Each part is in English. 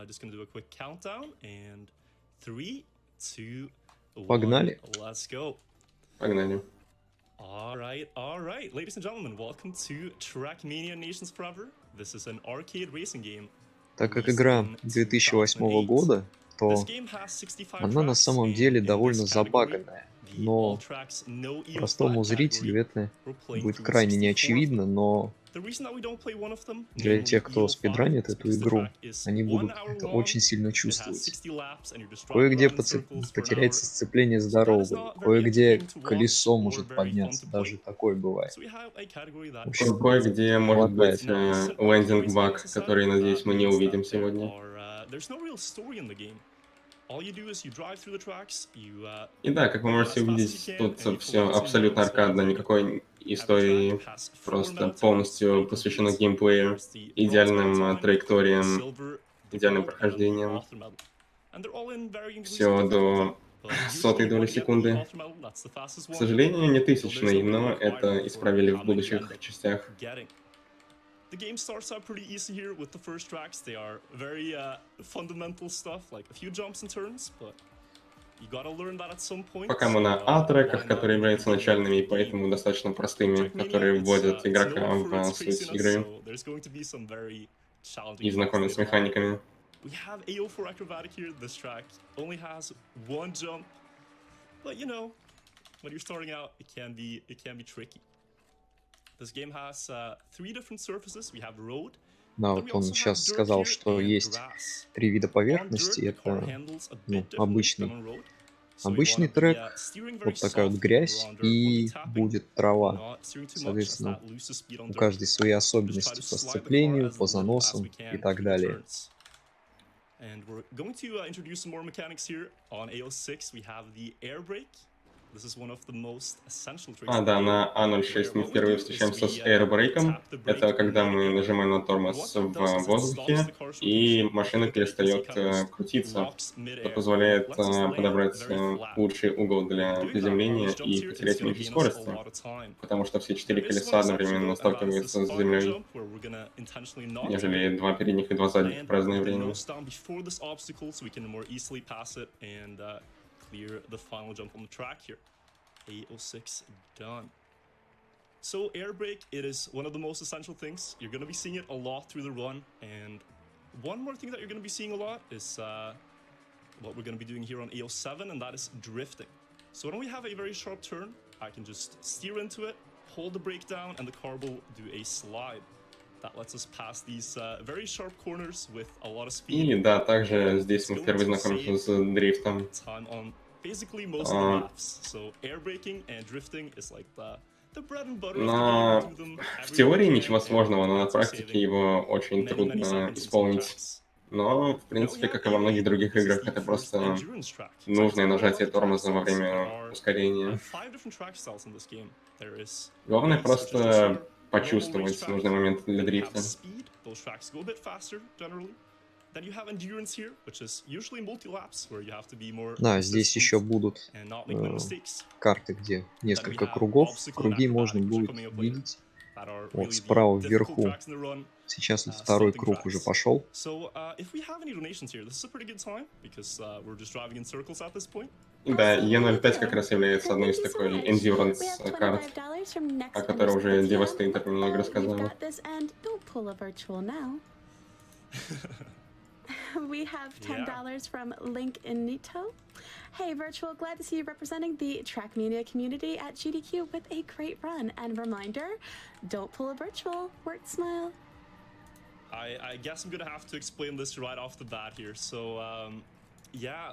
Just gonna do a quick countdown and 3, 2, 1. Погнали. Let's go. Погнали. All right, ladies and gentlemen, welcome to TrackMania Nations Forever. This is an arcade racing game. Так как игра 2008 года, то она на самом деле довольно забаганная, но простому зрителю это будет крайне неочевидно, но для тех, кто спидранит эту игру, они будут это очень сильно чувствовать. Кое-где потеряется сцепление с дорогой, кое-где колесо может подняться, даже такое бывает. В общем, Кое-где может быть лендинг-баг, который, надеюсь, мы не увидим сегодня. И да, как вы можете увидеть, тут все абсолютно аркадно, никакой истории, просто полностью посвящено геймплею, идеальным траекториям, идеальным прохождением. Все до сотой доли секунды. К сожалению, не тысячной, но это исправили в будущих частях. The game starts out pretty easy here with the first tracks. They are very fundamental stuff, like a few jumps and turns, but you gotta learn that at some point. Пока мы на А-треках, которые являются начальными, и поэтому достаточно простыми, которые вводят игрока в суть игры и знакомят с механиками. We have AO4 acrobatic here. This track only has one jump, but you know, when you're starting out, it can be tricky. This game has 3 different surfaces. We have road. Да, вот он сейчас сказал, что есть 3 вида поверхности. Это обычный трек, вот такая вот грязь и будет трава. Соответственно, у каждой свои особенности по сцеплению, по заносам и так далее. And we're going to introduce some more mechanics here. On AO6 we have the air brake. This is one of the most essential tricks. Да, на А06 мы впервые встречаемся с airbrake'ом. Это когда мы нажимаем на тормоз в воздухе, и машина перестает крутиться. Это позволяет подобрать лучший угол для приземления и потерять меньше скорости, потому что все 4 колеса одновременно сталкиваются с землей, нежели 2 передних и 2 задних в разное время. Clear the final jump on the track here. A06 done. So air brake, it is one of the most essential things. You're going to be seeing it a lot through the run. And one more thing that you're going to be seeing a lot is what we're going to be doing here on AO7, and that is drifting. So when we have a very sharp turn, I can just steer into it, hold the brake down, and the car will do a slide. That lets us pass these very sharp corners with a lot of speed. И да, также здесь мы впервые знакомимся с дрифтом. Basically most of the laps. So air braking and drifting is like the bread and butter. В теории ничего сложного, но на практике его очень трудно исполнить. Но, в принципе, как и во многих других играх, это просто нужное нажатие тормоза во время ускорения. Главное просто почувствовать нужный момент для дрифта. Да, здесь еще будут карты, где несколько кругов. Круги можно будет видеть вот справа вверху. Сейчас вот второй круг уже пошел. Да, Е05 как раз является одной из такой endurance карт, о которой уже Devastator немного рассказал. We have $10 from Link in Nito. Hey, Virtual, glad to see you representing the TrackMania community at GDQ with a great run. And reminder, don't pull a Virtual, work smile. I guess I'm gonna have to explain this right off the bat here. So, yeah,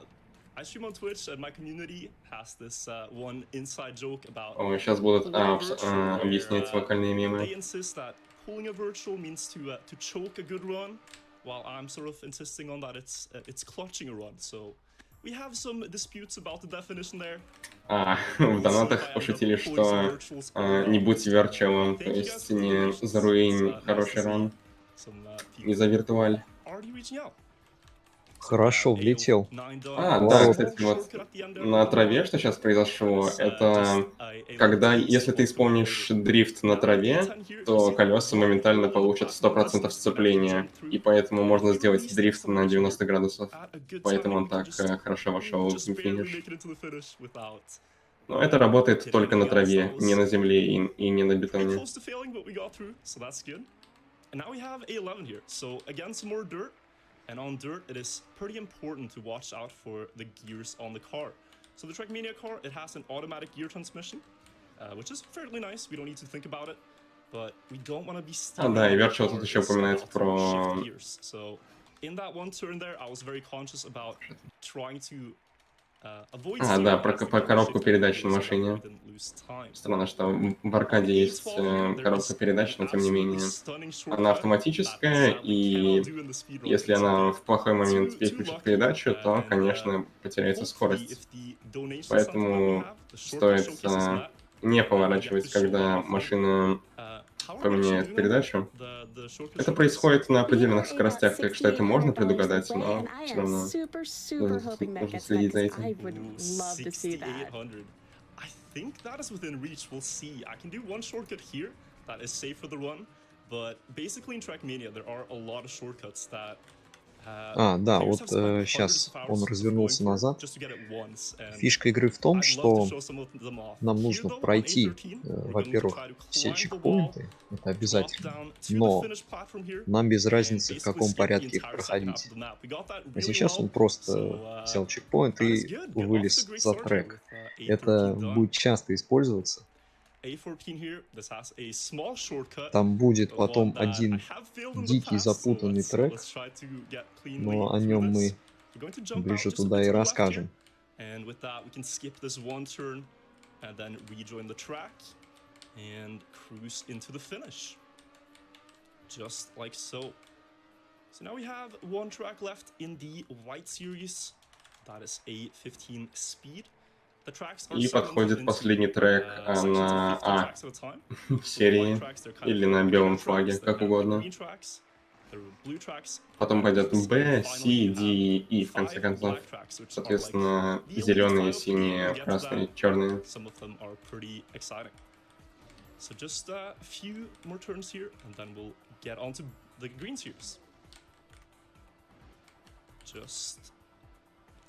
I stream on Twitch and my community has this one inside joke about... Сейчас будут объяснять вокальные мемы. They insist that pulling a Virtual means to choke a good run, while I'm sort of insisting on that it's clutching a run. So we have some disputes about the definition there. В донатах пошутили, что не будь виртуалом, то есть не заруинь хороший ран, не за виртуаль. Хорошо влетел. Да, кстати, вот на траве, что сейчас произошло, это когда, если ты исполнишь дрифт на траве, то колеса моментально получат 100% сцепления, и поэтому можно сделать дрифт на 90 градусов. Поэтому он так хорошо вошел в финиш. Но это работает только на траве, не на земле и не на бетоне. And on dirt, it is pretty important to watch out for the gears on the car. So the TrackMania car, it has an automatic gear transmission, which is fairly nice. We don't need to think about it, but we don't want to be steering. Да, и Virtual тут еще упоминает про... So in that one turn there, I was very conscious about trying to да, про коробку передач на машине. Странно, что в аркаде есть коробка передач, но тем не менее. Она автоматическая, и если она в плохой момент переключит передачу, то, конечно, потеряется скорость. Поэтому стоит не поворачивать, когда машина поменяет передачу. Это происходит на определенных скоростях, так что это можно предугадать, но все равно нужно следить за этим. I think that is within reach. We'll see. I can do one shortcut here that is safe for the run, but basically in TrackMania there are a lot of shortcuts that да, вот сейчас он развернулся назад. Фишка игры в том, что нам нужно пройти, во-первых, все чекпоинты, это обязательно, но нам без разницы, в каком порядке их проходить. А сейчас он просто взял чекпоинт и вылез за трек. Это будет часто использоваться. Там будет потом один дикий запутанный трек, но о нем мы ближе туда и расскажем. So now we have one track left in the white series. That is a 15 speed. И подходит последний трек на А в серии или на белом флаге, как угодно. Потом пойдет Б, С, Д и И в конце концов. Соответственно, зеленые, синие, красные, черные. So just a few more turns here, and then we'll get onto the green series. Just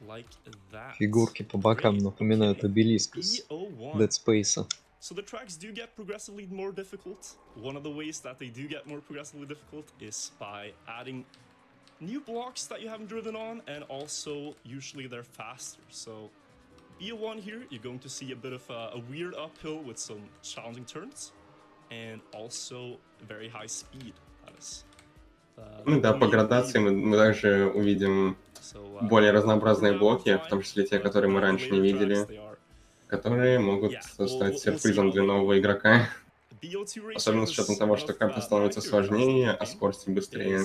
like that. Фигурки по бокам напоминают обелиск из Dead Space. So the tracks do get progressively more difficult. One of the ways that they do get more progressively difficult is by adding new blocks that you haven't driven on, and also usually they're faster. So B1 here, you're going to see a bit of a weird uphill with some challenging turns, and also very high speed. That is да, по градации мы также увидим более разнообразные блоки, в том числе те, которые мы раньше не видели, которые могут стать сюрпризом для нового игрока. Особенно с учетом того, что карта становится сложнее, а скорость быстрее.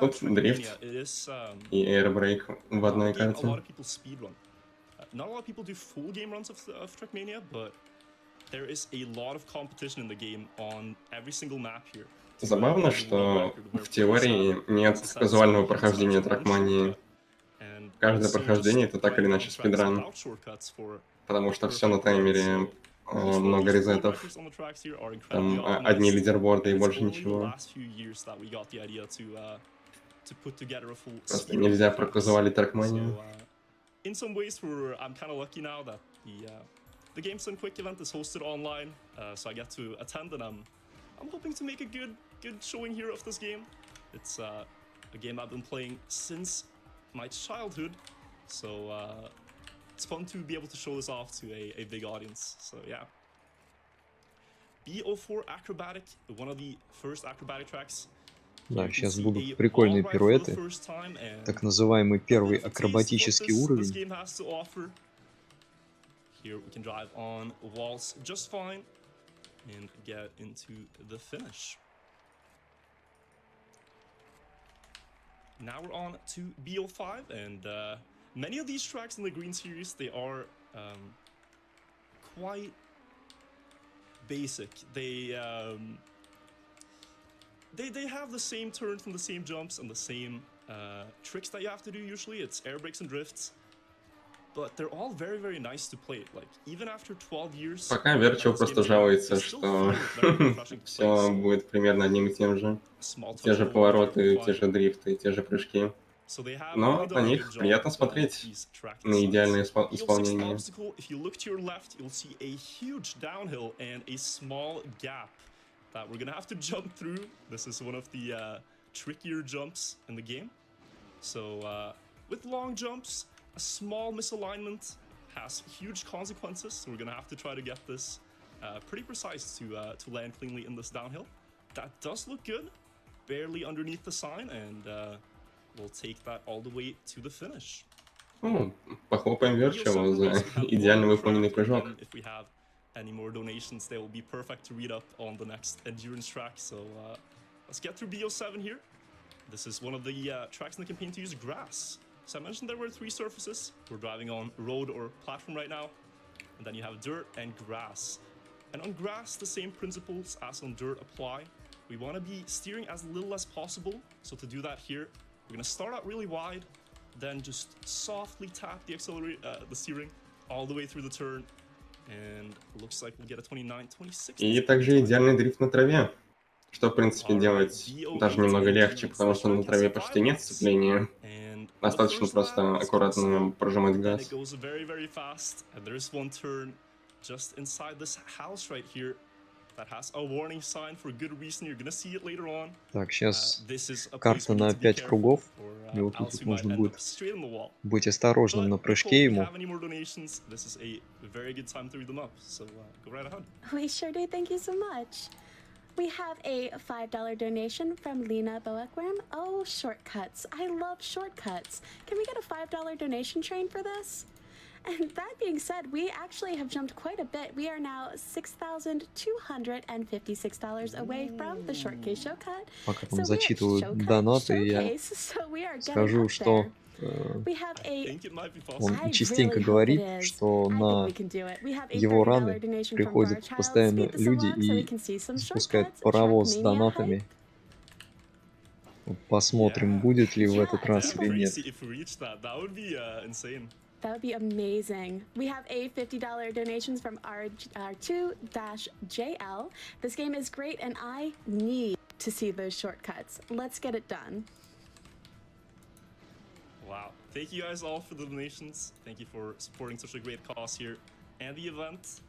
Тут дрифт и airbreak в одной карте. Not a lot of people do full game runs of TrackMania, but there is a lot of competition in the game on every single map here. Забавно, что в теории нет казуального прохождения TrackMania. Каждое прохождение — это так или иначе спидран, потому что все на таймере, много резетов, там одни лидерборды и больше ничего. Просто нельзя проказуалить TrackMania. In some ways, I'm kind of lucky now that the Games Done Quick event is hosted online, so I get to attend, and I'm hoping to make a good showing here of this game. It's a game I've been playing since my childhood, so it's fun to be able to show this off to a big audience. So yeah, B04 Acrobatic, one of the first acrobatic tracks. Да, сейчас будут прикольные пируэты. Так называемый первый акробатический уровень. Here we can drive on walls just fine and get into the finish. Now we're on to B05, and many of these tracks in the green series, they are quite basic. They have the same turns and the same jumps and the same tricks that you have to do usually. It's air brakes and drifts. But they're all very, very nice to play. Like, even after 12 years... Пока Virtual просто жалуется, что все будет примерно одним и тем же. Те же повороты, те же дрифты, те же прыжки. Но на них приятно смотреть, на идеальное исполнение. If you look to your left, you'll see a huge downhill and a small gap that we're gonna have to jump through. This is one of the trickier jumps in the game. So with long jumps, a small misalignment has huge consequences. So we're gonna have to try to get this pretty precise to land cleanly in this downhill. That does look good, barely underneath the sign, and we'll take that all the way to the finish. Похлопаем Virtual за идеально выполненный прыжок. If we have any more donations, they will be perfect to read up on the next endurance track. So let's get through BO7 here. This is one of the tracks in the campaign to use grass. So I mentioned there were 3 surfaces. We're driving on road or platform right now. And then you have dirt and grass. And on grass, the same principles as on dirt apply. We want to be steering as little as possible. So to do that here, we're going to start out really wide, then just softly tap the the steering all the way through the turn. And it looks like we'll get a 29, 26. И также идеальный дрифт на траве, что, в принципе, делать даже немного легче, потому что на траве почти нет сцепления. Достаточно просто аккуратно прожимать газ. Так, сейчас карта на 5 кругов. И вот тут нужно будет быть осторожным на прыжке ему. We sure do. Thank you so much. We have a $5 donation from Lena Boekworm. Oh, shortcuts. I love shortcuts. Can we get a $5 donation train for this? And that being said, we actually have jumped quite a bit. We are now $6,256 away from the shortcase shortcut. Пока там зачитывают донаты, я скажу, что он частенько говорит, что на его раны приходят постоянно люди и запускают паровоз с донатами. Вот посмотрим, будет ли в этот раз или нет. That would be amazing. We have a $50 donation from R2-JL. This game is great and I need to see those shortcuts. Let's get it done. Wow. Thank you guys all for the donations. Thank you for supporting such a great cause here and the event.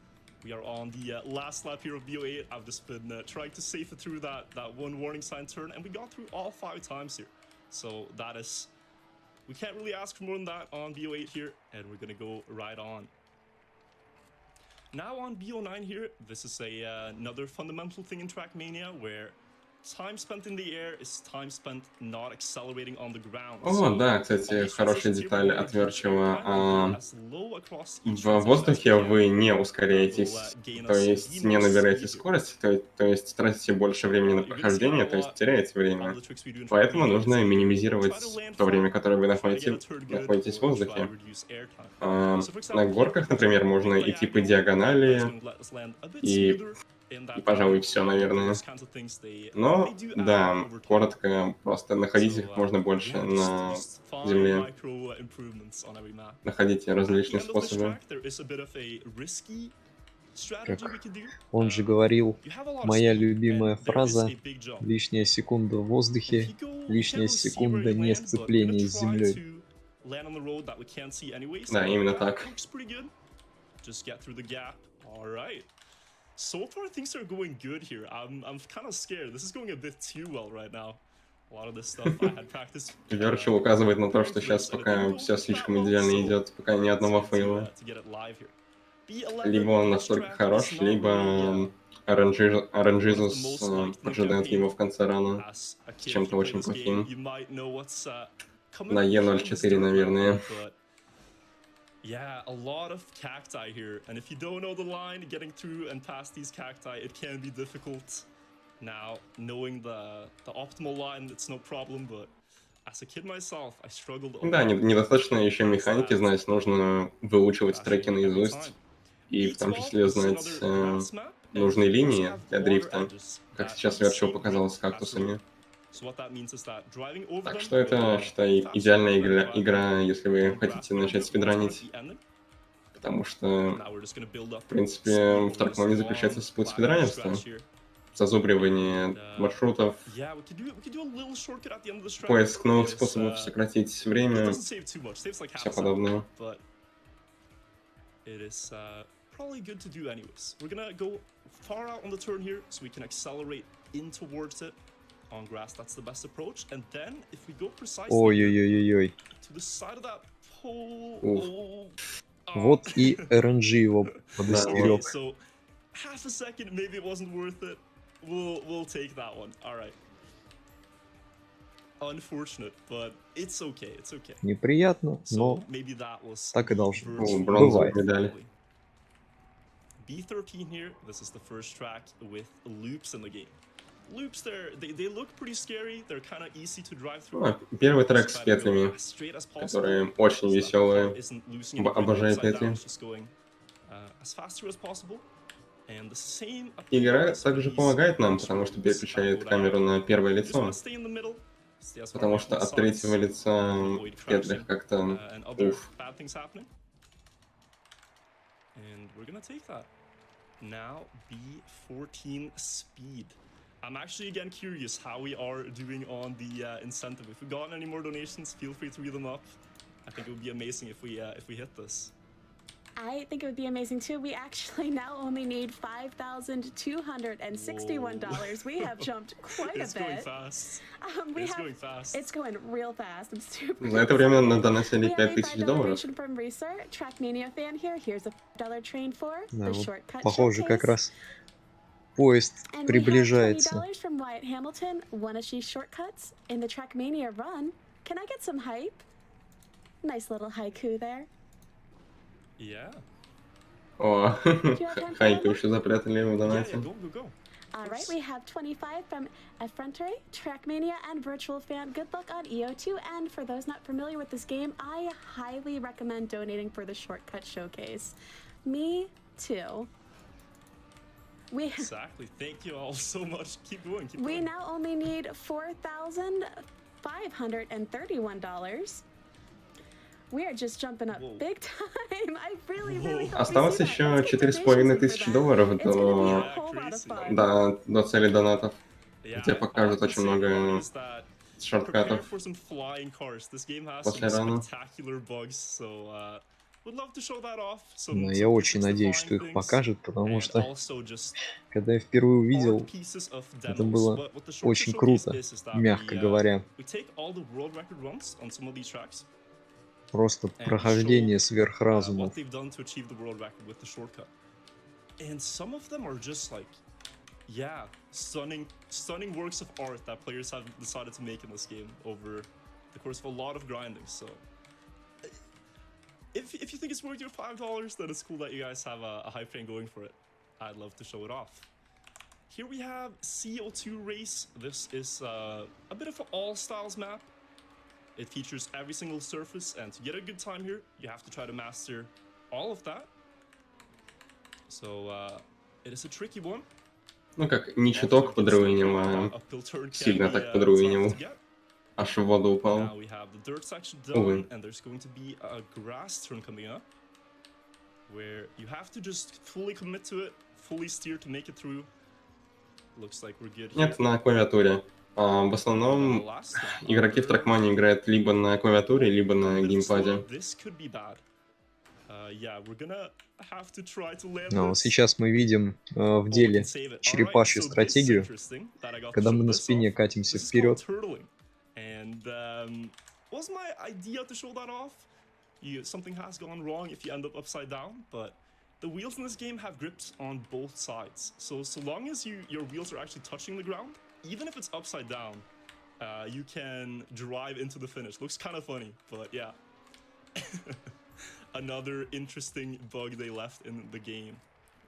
We are on the last lap here of BO8. I've just been trying to safe it through that one warning sign turn, and we got through all 5 times here. So that is... We can't really ask for more than that on BO8 here, and we're gonna go right on. Now on BO9 here, this is another fundamental thing in TrackMania where time spent in the air is time spent not accelerating on the ground. О, да, кстати, хорошая деталь от Virtua. В воздухе вы не ускоряетесь, то есть не набираете скорость, то есть тратите больше времени на прохождение, то есть теряете время. Поэтому нужно минимизировать то время, которое вы находитесь в воздухе. На горках, например, можно идти по диагонали и, пожалуй, все, наверное. Но, да, коротко, просто находите как можно больше на земле. Находите различные способы. Как он же говорил, моя любимая фраза: лишняя секунда в воздухе, лишняя секунда не сцепления с землей. Да, именно так. So far, things are going good here. I'm kind of scared. This is going a bit too well right now. A lot of this stuff I had practiced. Virtual указывает на то, что сейчас пока все слишком идеально идет, пока ни одного фейла. Либо он настолько хорош, либо RNGesus поджидает его в конце рана с чем-то очень плохим. На E04, наверное. Yeah, a lot of cacti here, and if you don't know the line, getting through and past these cacti, it can be difficult. Now, knowing the optimal line, it's no problem, but as a kid myself, I struggled. Да, недостаточно еще механики знать, нужно выучивать треки наизусть, и в том числе знать нужной линии для дрифта, как сейчас Virtual показал с кактусами. Так что это, считай, идеальная игра, если вы хотите начать спидранить. Потому что, в принципе, в TrackMania заключается способ спидранерства. Зазубривание маршрутов, поиск новых способов сократить время, все подобное. Probably good to do anyways. We're gonna go far out on the turn here so we can accelerate in towards it. On grass, that's the best approach. And then if we go precisely to the side of that pole. Вот и RNG его подостерег. So half a second, maybe it wasn't worth it. We'll take that one. All right. Unfortunate, but it's okay. It's okay. Неприятно, но так и должно. Бронзовую медаль. B13 here. This is the first track with loops in the game. Loops there, they look pretty scary. They're kind of easy to drive through. Первый трек с петлями, которые очень веселые. Обожаю петли. Игра также помогает нам, потому что переключает камеру на первое лицо. Потому что от третьего лица в петлях как-то уф. And we're gonna take that. Now B14 speed. I'm actually again curious how we are doing on the incentive. If we've gotten any more donations, feel free to read them up. I think it would be amazing if we hit this. I think it would be amazing too. We actually now only need $5,261. We have jumped quite a bit. It's going fast. Going fast. It's going real fast. I'm super. За это время надонатили $5,000 from Reser, TrackMania fan here. Here's a $1 train for the shortcut. Похоже, как раз поезд приближается. $20 from Wyatt Hamilton. Wanna see shortcuts in the TrackMania run? Can I get some hype? Nice little haiku there. Yeah. О, хайку еще запрятали в донате. All right, we have 25 from Effrontery, TrackMania, and Virtual Fan. Good luck on EO2, and for those not familiar with this game, I highly recommend donating for the Shortcut Showcase. Me too. Exactly. Thank you all so much. Keep going. We now only need $4,531. We are just jumping up big time. I really hope Осталось еще $4500 до цели донатов, где покажут очень много шорткатов после рана. Но я очень надеюсь, что их покажут, потому что, когда я впервые увидел, это было очень круто, мягко говоря. Просто прохождение сверх разума. Yeah, stunning works of art that players have decided to make in this game over the course of a lot of grinding. So, if you think it's worth your $5, then it's cool that you guys have a hype train going for it. I'd love to show it off. Here we have CO2 race. This is a bit of an all styles map. It features every single surface, and to get a good time here, you have to try to master all of that. So, it is a tricky one. Ну как, не чуток подруинил, а сильно так подруинил. Аж в воду упал. Увы. Нет, на клавиатуре. В основном игроки в TrackMania играют либо на клавиатуре, либо на геймпаде. Но сейчас мы видим в деле черепашью стратегию, когда мы на спине катимся вперед. The wheels in this game have grips on both sides, so long as your wheels are actually touching the ground, even if it's upside down, you can drive into the finish. Looks kind of funny, but yeah. Another interesting bug they left in the game.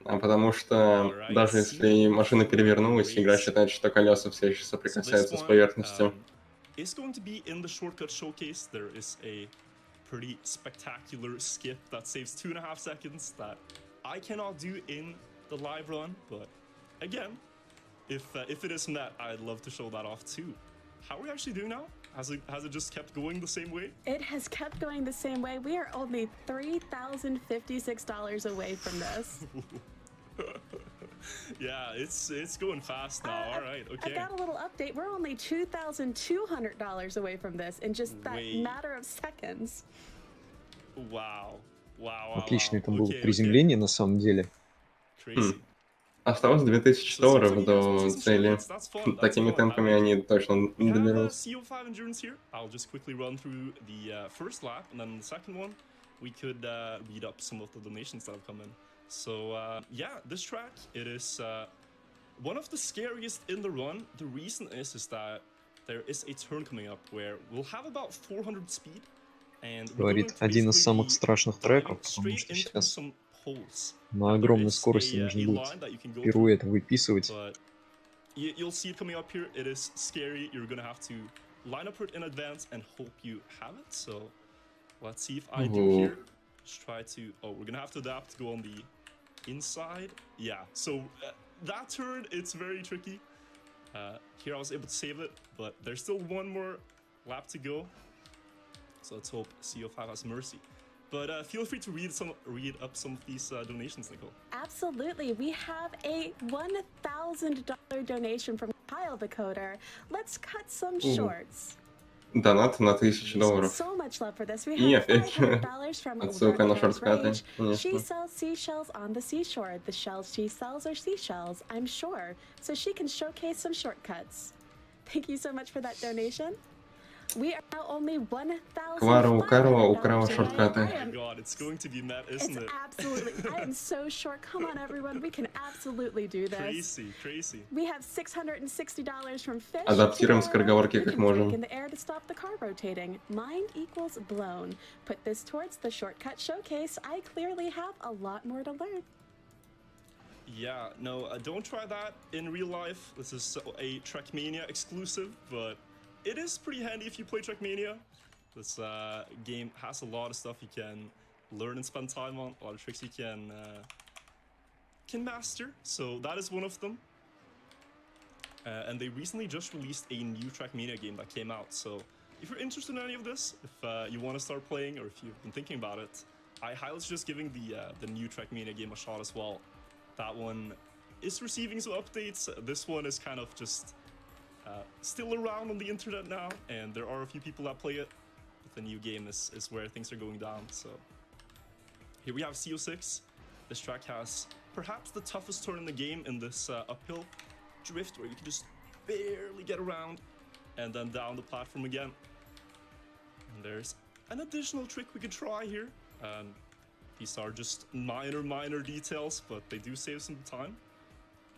Потому что даже если машина перевернулась, игра считает, что колеса все еще соприкасаются с поверхностью. Is going to be in the shortcut showcase. There is a pretty spectacular skip that saves 2.5 seconds that I cannot do in the live run, but again, if it is met, I'd love to show that off too. How are we actually doing now? Has it just kept going the same way? It has kept going the same way. We are only $3,056 away from this. Yeah, it's going fast now. All right, okay. I got a little update. We're only $2,200 away from this in just that matter of seconds. Wow. Отлично, это было приземление на самом деле. Crazy. Осталось $2000 до цели. Такими темпами они точно не доберутся. CO5 endurance here. I'll just quickly run through the first lap, and then the second one, we could read up some of the donations that have come in. So yeah, this track, it is one of the scariest in the run. The reason is that there is a turn coming up where we'll have about 400 speed, and Говорит, один из самых страшных треков, потому что сейчас на огромной скорости нужно будет пируэт выписывать. You'll see it coming up here. It is scary. You're gonna have to line up it in advance and hope you have it. So let's see if I do here. Just try to. Oh, we're gonna have to adapt to go on the inside. Yeah. So that turn, it's very tricky. Here I was able to save it, but there's still one more lap to go. So let's hope CO5 has mercy. But feel free to read up some of these donations, Nicole. Absolutely. We have a $1,000 donation from Kyle the Coder. Let's cut some shorts. Донат на $1000. So much love for this. We И have опять $500 from отсылка на шорткаты. She sells seashells on the seashore. The shells she sells are seashells, I'm sure. So she can showcase some shortcuts. Thank you so much for that donation. We are now only Квара украла шорткаты. Oh my god, it's going to be met, isn't it? Absolutely. I am so short. Come on, everyone. We can absolutely do this. Crazy. We have $660 from Fish. Адаптируем скороговорки как можем. In the air to stop the car rotating. Mind equals blown. Put this towards the shortcut showcase. I clearly have a lot more to learn. Yeah, no, don't try that in real life. This is a TrackMania exclusive, but it is pretty handy if you play TrackMania. This game has a lot of stuff you can learn and spend time on, a lot of tricks you can master. So that is one of them. And they recently just released a new TrackMania game that came out. So if you're interested in any of this, if you want to start playing or if you've been thinking about it, I highly suggest giving the new TrackMania game a shot as well. That one is receiving some updates. This one is kind of just still around on the internet now, and there are a few people that play it, but the new game is where things are going down. So here we have CO6. This track has perhaps the toughest turn in the game in this uphill drift where you can just barely get around and then down the platform again. And there's an additional trick we could try here. These are just minor details, but they do save some time.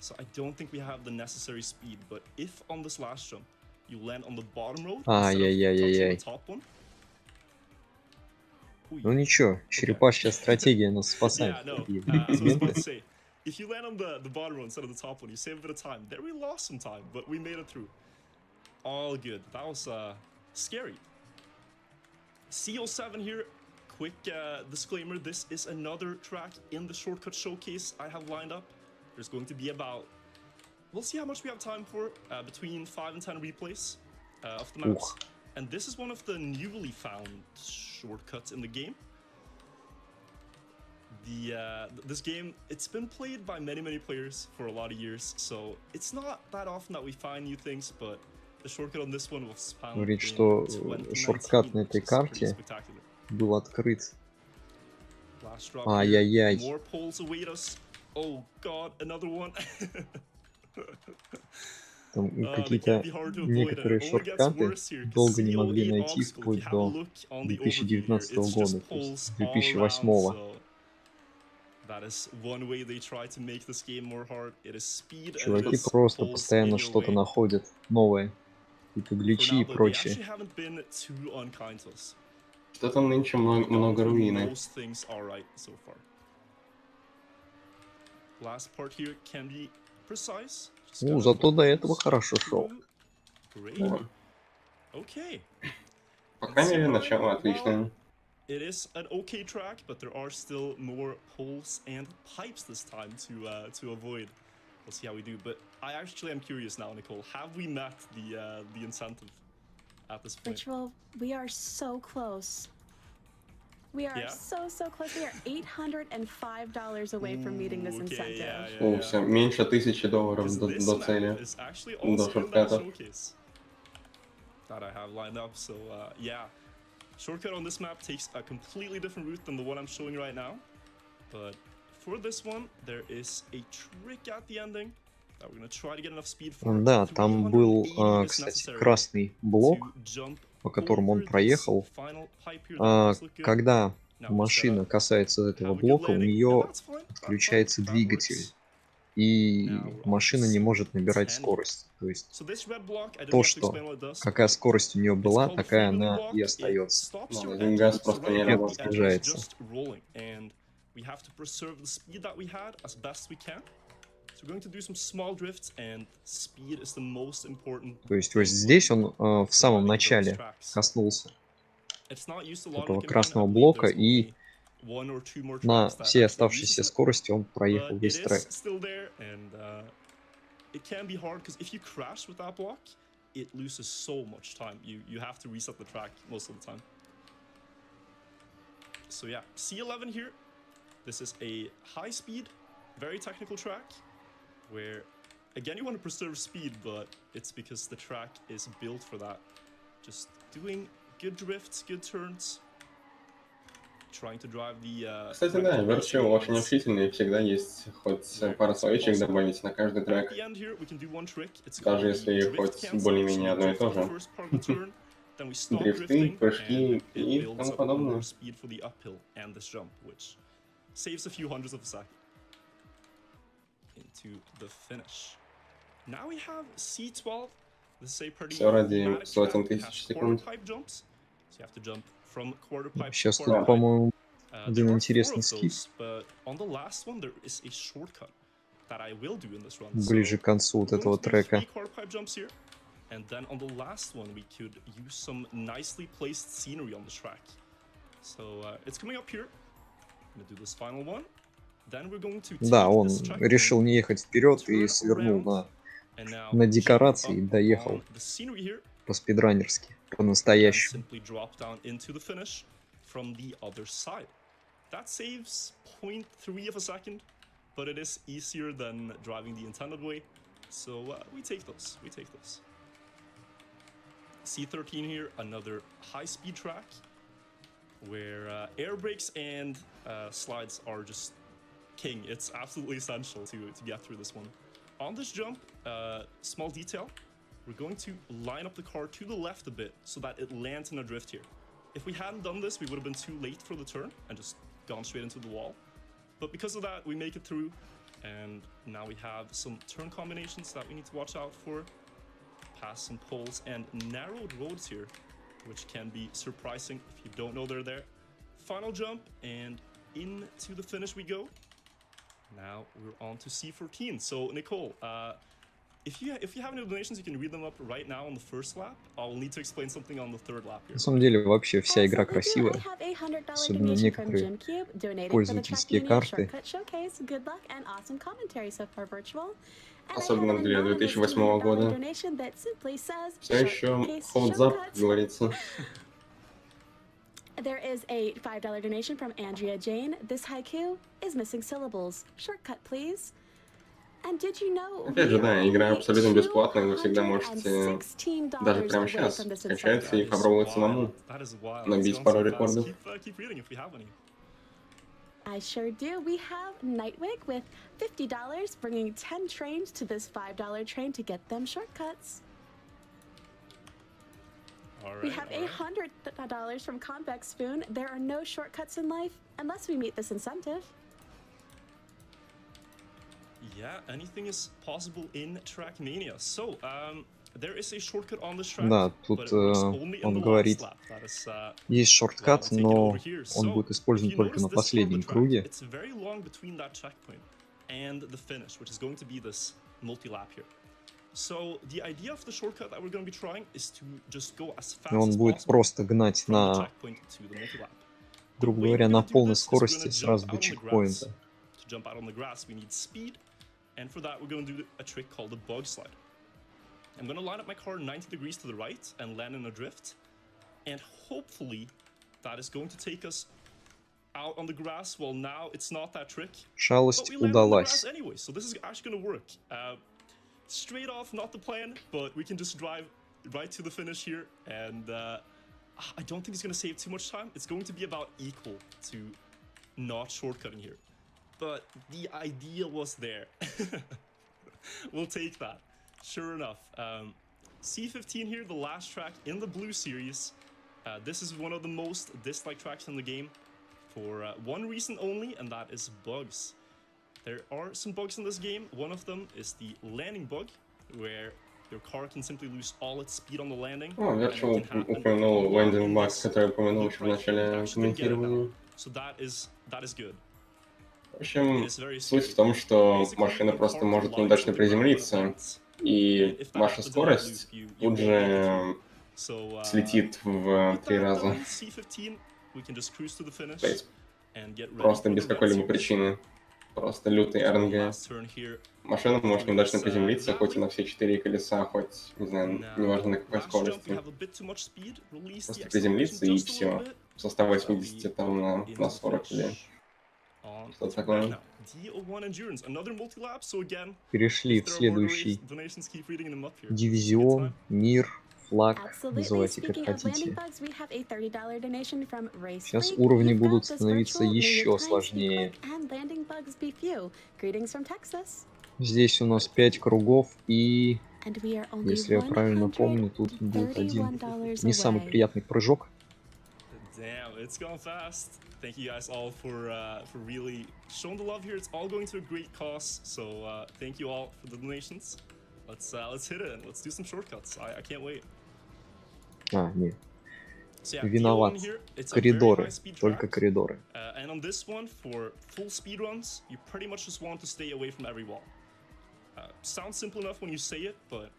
So I don't think we have the necessary speed, but if on this last jump you land on the bottom road instead of touching the top one. Ну ничего, черепашья стратегия нас спасает. Yeah, no, I was about to say, if you land on the bottom road instead of the top one, you save a bit of time. There we lost some time, but we made it through. All good. That was scary. CO7 here. Quick disclaimer, this is another track in the shortcut showcase I have lined up. There's going to be about, we'll see how much we have time for, between 5 and 10 replays of the maps. And this is one of the newly found shortcuts in the game. This game, it's been played by many players for a lot of years, so it's not that often that we find new things, but the shortcut on this one was found. Говорит, что шорткат на этой карте был открыт. Ай-яй-яй. More poles await us. Oh god, another one. Там какие-то некоторые шорткаты долго не могли найти вплоть до 2019 года, то есть 2008. Чуваки просто постоянно что-то находят новое, какие-то гличи и прочее. Что-то нынче много руины. Ну, зато до этого хорошо шел. По крайней мере, начало отличное. It is an okay track, but there are still more holes and pipes this time to avoid. let's see how we do. But I actually am curious now, Nicole. Have we met the incentive at this point? Virtual, we are so close. We are so close. We are $805 away from meeting this incentive. О, все, меньше $1000 до цели, до шортката. That I have lined up. So yeah, shortcut on this map takes a completely different route than the one I'm showing right now. But for this one, there is a trick at the ending that we're gonna try to get enough speed for. Да, там был, кстати, красный блок, по которому он проехал. Когда машина касается этого блока, у нее отключается двигатель, и машина не может набирать скорость. То есть то, что какая скорость у нее была, такая она и остается. Газ просто не работает. Снижается. We have to preserve the speed that we had as best we can. So we're going to do some small drifts, and speed is the most important. То есть вот здесь он в самом начале коснулся этого красного блока, и на всей оставшейся скорости он проехал весь трек. It can be hard because if you crash with that block, it loses so much time. You have to reset the track most of the time. So yeah, C11 here. This is a high-speed, very technical track where, again, you want to preserve speed, but it's because the track is built for that. Just doing good drifts, good turns, trying to drive the... Кстати, да, Virtual очень общительный, всегда есть хоть пара словечек добавить на каждый трек, даже если хоть более-менее одно и то же. Дрифты, прыжки и тому подобное. Saves a few hundredths of a second into the finish. Now we have C12. This is a pretty ради сотен тысяч секунд. So you have to jump from quarter pipe. Сейчас тут, по-моему, один интересный скип. On the last one there is a shortcut that I will do in this run. Ближе к концу вот этого трека. And then on the last one we could use some nicely placed scenery on the track. So it's coming up here. Да, он решил не ехать вперед и свернул на декорации и доехал по-спидранерски, по-настоящему. C13 here, another high-speed track where air brakes and slides are just king. It's absolutely essential to get through this one. On this jump, small detail, we're going to line up the car to the left a bit so that it lands in a drift here. If we hadn't done this, we would have been too late for the turn and just gone straight into the wall. But because of that, we make it through, and now we have some turn combinations that we need to watch out for. Past some poles and narrowed roads here, which can be surprising if you don't know they're there. Final jump, and into the finish we go. Now we're on to C14. So Nicole, if you have any donations, you can read them up right now on the first lap. I'll need to explain something on the third lap here. На самом деле вообще вся игра красивая, особенно некоторые пользовательские карты. Особенно для 2008 года. Все еще holds up, как говорится. There is a $5 donation from Andrea Jane. This haiku is missing syllables. Shortcut, please. And did you know? Опять же, да, игра абсолютно бесплатная, вы всегда можете даже прямо сейчас скачать и попробовать самому набить пару рекордов. I sure do. We have Nightwig with $50, bringing 10 trains to this $5 train to get them shortcuts. We have $100 from Convex Spoon. There are no shortcuts in life unless we meet this incentive. Yeah, anything is possible in TrackMania. So, there is a shortcut on this track. Да, тут он говорит, есть шорткат, но он будет использован только на последнем круге. It's very long between that checkpoint and the finish, which is going to be this multi-lap here. So the idea of the shortcut that we're going to be trying is to just go as fast as possible. Он будет просто гнать на, грубо говоря, на полной скорости сразу до чекпоинта. And for that, we're going to do a trick called the bug slide. I'm going to line up my car 90 degrees to the right and land in a drift. And hopefully that is going to take us out on the grass. Well, now it's not that trick. Шалость But we landed on the удалась. grass anyway, so this is actually going to work. Straight off, not the plan, but we can just drive right to the finish here. And I don't think it's going to save too much time. It's going to be about equal to not shortcutting here. But the idea was there. We'll take that. Sure enough. C15 here, the last track in the Blue series. This is one of the most disliked tracks in the game for one reason only, and that is bugs. There are some bugs in this game. One of them is the landing bug, where your car can simply lose all its speed on the landing. Верчил упомянул лендинг баг, который я упомянул еще в начале комментирования. So that is good. В общем, суть в том, что машина просто может неудачно приземлиться, и ваша скорость тут же слетит в 3 раза. То есть просто без какой-либо причины. Просто лютый РНГ. Машина может неудачно приземлиться, хоть и на все 4 колеса, хоть, не знаю, неважно на какой скорости. Просто приземлиться и все. Со 180 там на 40 или что-то такое. Перешли в следующий дивизион, мир, флаг, называйте как хотите. Сейчас уровни будут становиться еще сложнее. Здесь у нас 5 кругов, и, если я правильно помню, тут будет один не самый приятный прыжок. Damn, it's gone fast. Thank you guys all for really showing the love here. It's all going to a great cause. So thank you all for the donations. Let's hit it and let's do some shortcuts. I can't wait. Нет. Виноват. Коридоры. Только коридоры. And on this one, for full speed runs, you pretty much just want to stay away from every wall. Sounds simple enough when you say it, but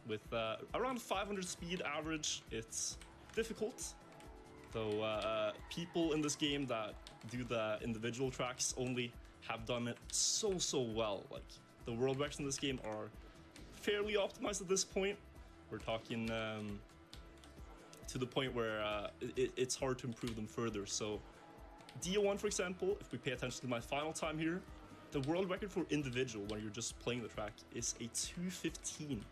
with around 500 speed average, it's difficult. So people in this game that do the individual tracks only have done it so well. Like, the world records in this game are fairly optimized at this point. We're talking to the point where it's hard to improve them further. So DO1, for example, if we pay attention to my final time here, the world record for individual when you're just playing the track is a 2:15.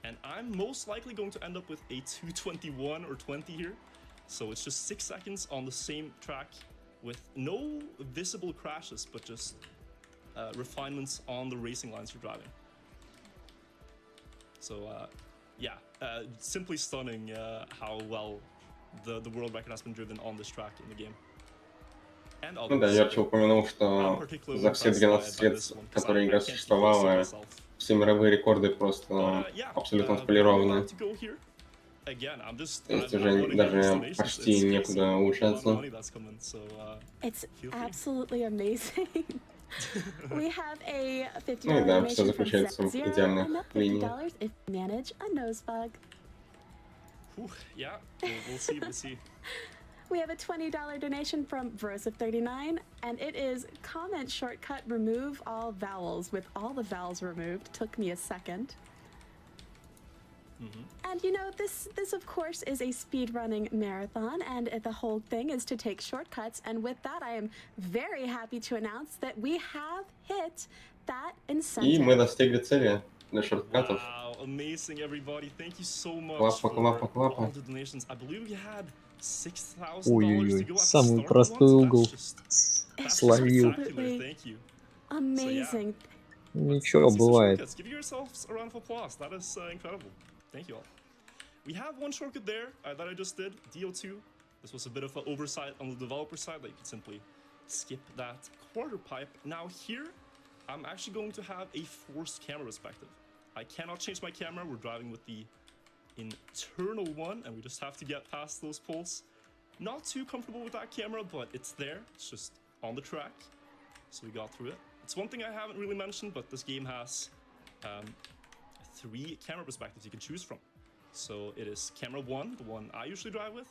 And I'm most likely going to end up with a 2:21 or 20 here. So it's just 6 seconds on the same track with no visible crashes, but just refinements on the racing lines you're driving. So yeah, simply stunning how well the world record has been driven on this track in the game. Ну да, Ярче упомянул, что за все 12 лет, которые игра существовала, все мировые рекорды просто абсолютно отполированы. То есть уже даже почти некуда улучшаться. Ну и да, все заключается в идеальных линиях. Yeah, we'll see. We have a $20 donation from Verosive39, and it is comment shortcut remove all vowels with all the vowels removed. Took me a second. And you know, this of course is a speedrunning marathon, and the whole thing is to take shortcuts. And with that, I am very happy to announce that we have hit that incentive. И мы достигли цели для шорткатов. Wow, amazing, everybody! Thank you so much Клапа. for all the donations. I believe we had $6,000 Ой-ой-ой, to go. самый простой угол словил. Thank you. Amazing. Ничего, бывает. Give yourselves a round of applause. That is incredible. Thank you all. We have one shortcut there that I just did, DO2. This was a bit of an oversight on the developer side, that you could simply skip that quarter pipe. Now here, I'm actually going to have a forced camera perspective. I cannot change my camera. We're driving with the internal one, and we just have to get past those poles. Not too comfortable with that camera, but it's there. It's just on the track. So we got through it. It's one thing I haven't really mentioned, but this game has 3 camera perspectives you can choose from. So it is camera 1, the one I usually drive with.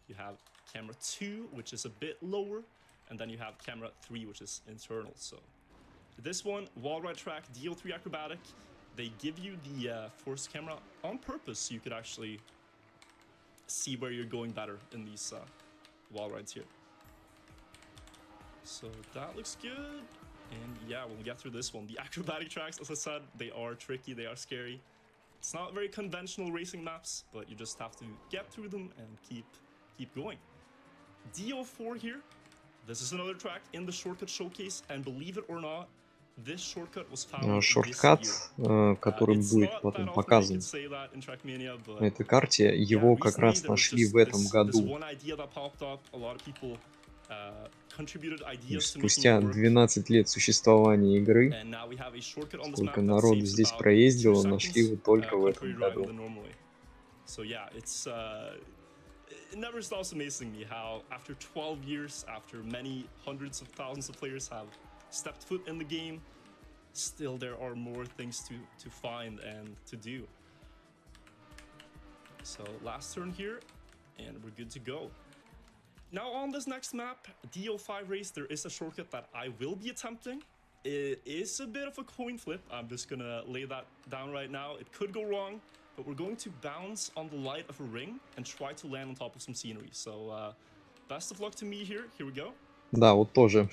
You have camera 2, which is a bit lower, and then you have camera 3, which is internal. So This one, wall ride track, DO3 acrobatic. They give you the force camera on purpose so you could actually see where you're going better in these wall rides here. So that looks good. And yeah, when we get through this one, the acrobatic tracks, as I said, they are tricky, they are scary. It's not very conventional racing maps, but you just have to get through them and keep going. DO4 here. This is another track in the shortcut showcase, and believe it or not, this shortcut was found Шорткат, this который будет потом показан на этой карте, его как раз нашли в этом году. Спустя 12 лет существования игры, сколько народу здесь проездило, нашли его только в этом году. It never stops amazing me how after 12 years, after many hundreds of thousands of players have stepped foot in the game, still there are more things to find and to do. So last turn here, and we're good to go. Now on this next map, DO5 race, there is a shortcut that I will be attempting. It is a bit of a coin flip. I'm just gonna lay that down right now. It could go wrong, but we're going to bounce on the light of a ring and try to land on top of some scenery. So best of luck to me here. Here we go. Да, вот тоже.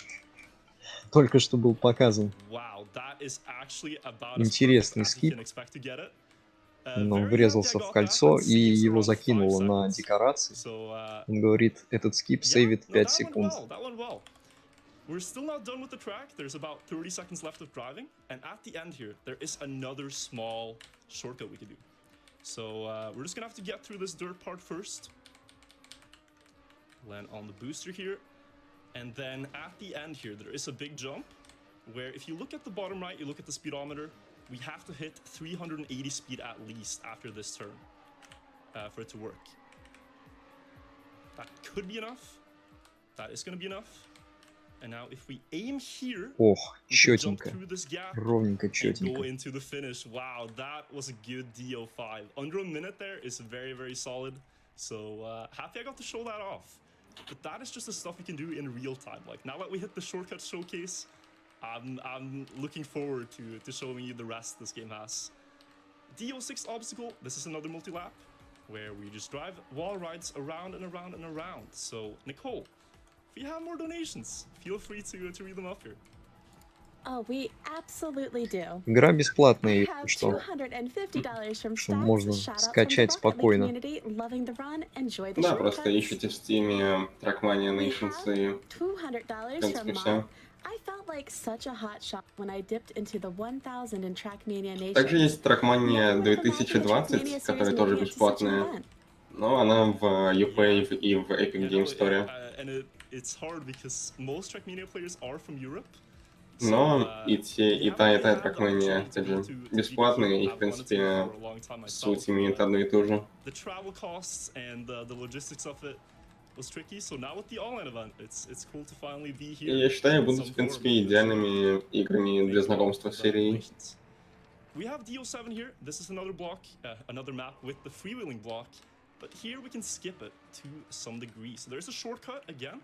Только что был показан. Wow, that is actually about Интересный скип. Он врезался в кольцо и его закинуло на декорации. Он говорит, этот скип сейвит 5 секунд. We're still not done with the track. There's about 30 seconds left of driving. And at the end here, there is another small shortcut we could do. So we're just gonna have to get through this dirt part first. Land on the booster here. And then at the end here, there is a big jump where if you look at the bottom right, you look at the speedometer, we have to hit 380 speed at least after this turn for it to work. That could be enough. That is gonna be enough. And now if we aim here, чётенько, ровненько, чётенько. Go into the finish. Wow, that was a good DO5. Under a minute there is very, very solid. So happy I got to show that off. But that is just the stuff we can do in real time. Like now that we hit the shortcut showcase, I'm looking forward to showing you the rest this game has. DO6 obstacle. This is another multi-lap where we just drive wall rides around and around and around. So Nicole, if you have more donations, feel free to read them up here. Oh, we absolutely do. Игра бесплатная, что можно скачать спокойно. Да, просто ищите в Steam TrackMania Nations и в принципе все. Также есть TrackMania 2020, которая тоже бесплатная, но она в UPay и в Epic Game Store. Но и та TrackMania, опять же, бесплатные, и, в принципе, суть имеет одну и ту же. И я считаю, будут, в принципе, идеальными играми для знакомства с серией. We have DO7 here. This is another block, another map with the freewheeling block, but here we can skip it to some degree. So there's a shortcut again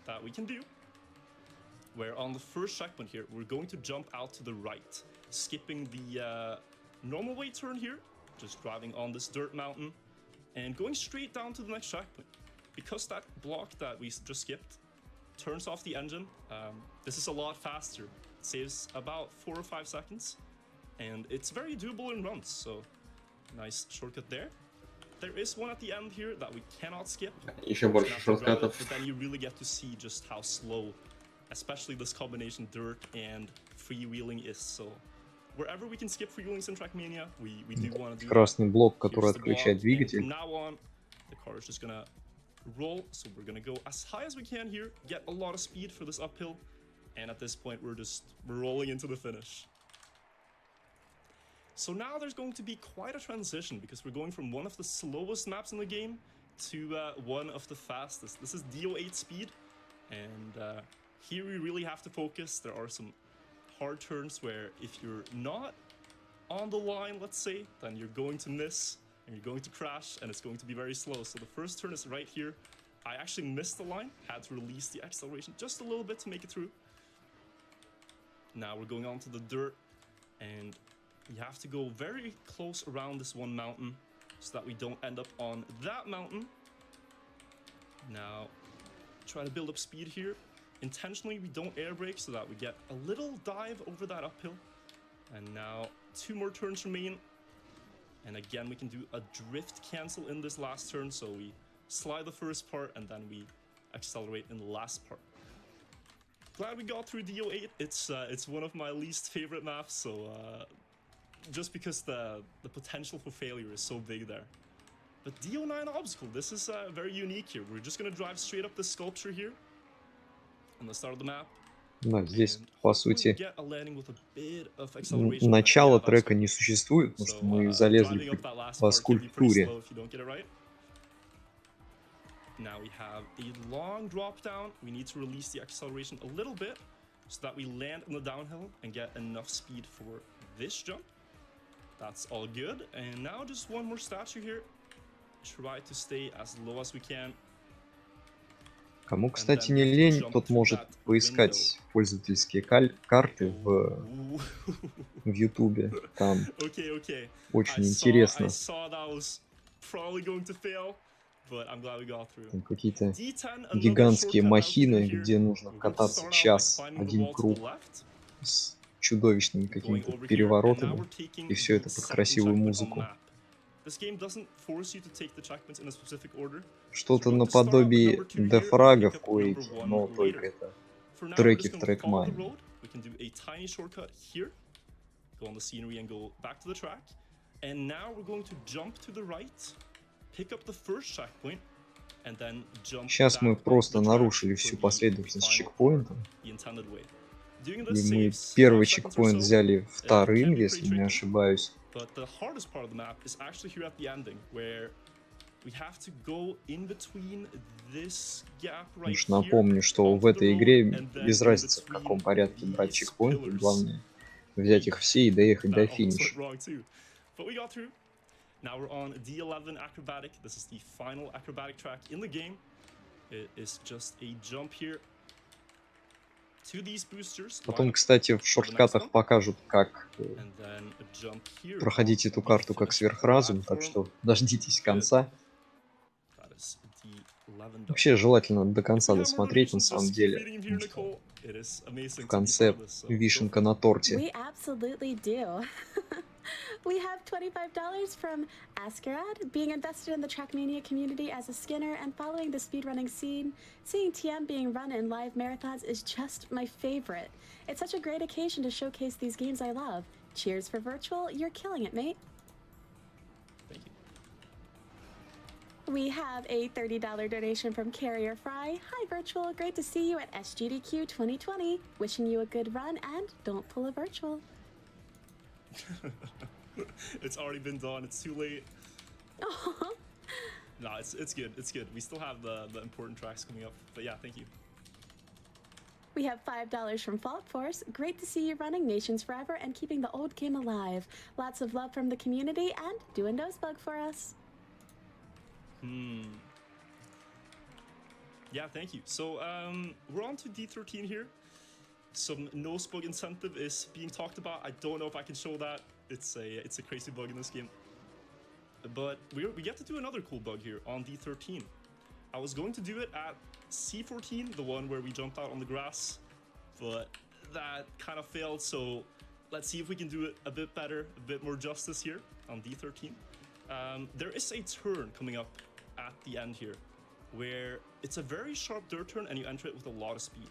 that we can do, where on the first checkpoint here, we're going to jump out to the right, skipping the normal way turn here, just driving on this dirt mountain, and going straight down to the next checkpoint. Because that block that we just skipped turns off the engine, this is a lot faster. It saves about 4 or 5 seconds, and it's very doable in runs, so nice shortcut there. There is one at the end here that we cannot skip. Еще больше шорткатов. But then you really get to see just how slow, especially this combination dirt and freewheeling is. So wherever we can skip freewheelings in TrackMania, we do want to do. Красный блок, который отключает двигатель. From now on, the car is just gonna roll. So we're gonna go as high as we can here, get a lot of speed for this uphill, and at this point we're rolling into the finish. So now there's going to be quite a transition because we're going from one of the slowest maps in the game to one of the fastest. This is DO8 speed, and here we really have to focus. There are some hard turns where if you're not on the line, let's say, then you're going to miss and you're going to crash and it's going to be very slow. So the first turn is right here. I actually missed the line, had to release the acceleration just a little bit to make it through. Now we're going on to the dirt, and we have to go very close around this one mountain so that we don't end up on that mountain. Now, try to build up speed here. Intentionally, we don't air brake so that we get a little dive over that uphill. And now 2 more turns remain. And again, we can do a drift cancel in this last turn. So we slide the first part and then we accelerate in the last part. Glad we got through DO8. It's one of my least favorite maps. So just because the potential for failure is so big there. But DO9 obstacle, this is very unique here. We're just gonna drive straight up the sculpture here on the start of the map. Да, здесь, по сути, начало начала трека не существует, потому что мы залезли по скульптуре. Now we have a long drop down. We need to release the acceleration a little bit so that we land on the downhill and get enough speed for this jump. That's all good. And now just one more statue here. Try to stay as low as we can. Кому, кстати, не лень, тот может поискать пользовательские карты в YouTube. Там очень интересно. Там какие-то гигантские махины, где нужно кататься час, один круг с чудовищными какими-то переворотами, и все это под красивую музыку. Что-то наподобие дефрага в Quake, но только это треки в TrackMania. Сейчас мы просто нарушили всю последовательность чекпоинтов. И мы первый чекпоинт взяли вторым, если не ошибаюсь. Лишь напомню, что в этой игре без разницы, в каком порядке брать чекпоинты, главное взять их все и доехать до финиша. Now we're on D11 acrobatic. This is the final acrobatic track in the game. It is just a jump here to these boosters. Потом, кстати, в шорткатах покажут, как проходить эту карту как сверхразум, так что дождитесь конца. Вообще желательно до конца досмотреть, на самом деле. В конце вишенка на торте. We have $25 from Askerad. Being invested in the TrackMania community as a skinner and following the speedrunning scene, seeing TM being run in live marathons is just my favorite. It's such a great occasion to showcase these games I love. Cheers for virtual, you're killing it, mate. Thank you. We have a $30 donation from Carrier Fry. Hi virtual, great to see you at SGDQ 2020. Wishing you a good run and don't pull a virtual. It's already been done. It's too late. No, it's good. It's good. We still have the important tracks coming up. But yeah, thank you. We have $5 from Fault Force. Great to see you running Nations Forever and keeping the old game alive. Lots of love from the community and do a nosebug for us. Yeah, thank you. So we're on to D13 here. Some nosebug incentive is being talked about. I don't know if I can show that. It's a crazy bug in this game. But we get to do another cool bug here on D13. I was going to do it at C14, the one where we jumped out on the grass, but that kind of failed. So let's see if we can do it a bit better, a bit more justice here on D13. There is a turn coming up at the end here where it's a very sharp dirt turn and you enter it with a lot of speed.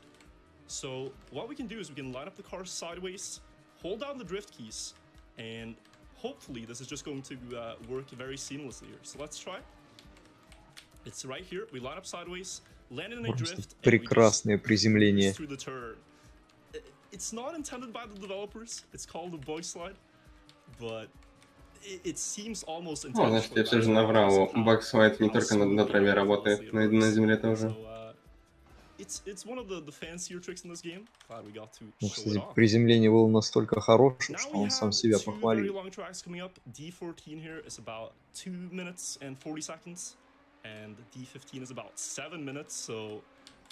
So what we can do is we can line up the car sideways, hold down the drift keys, and hopefully this is just going to work very seamlessly here. So let's try. It's right here. We line up sideways, land in a drift, прекрасное приземление. Through the turn. It's not intended by the developers. It's called a bug slide, but it seems almost intentional. Значит, я все же наврал. Bug slide не только на траве работает, на земле тоже. It's one of the fancier tricks in this game. Glad we got to Ну, show it кстати, off. приземление было настолько хорошим, что он сам себя Two very похвалил. long tracks coming up. D14 here is about 2 minutes and 40 seconds, and D15 is about 7 minutes. So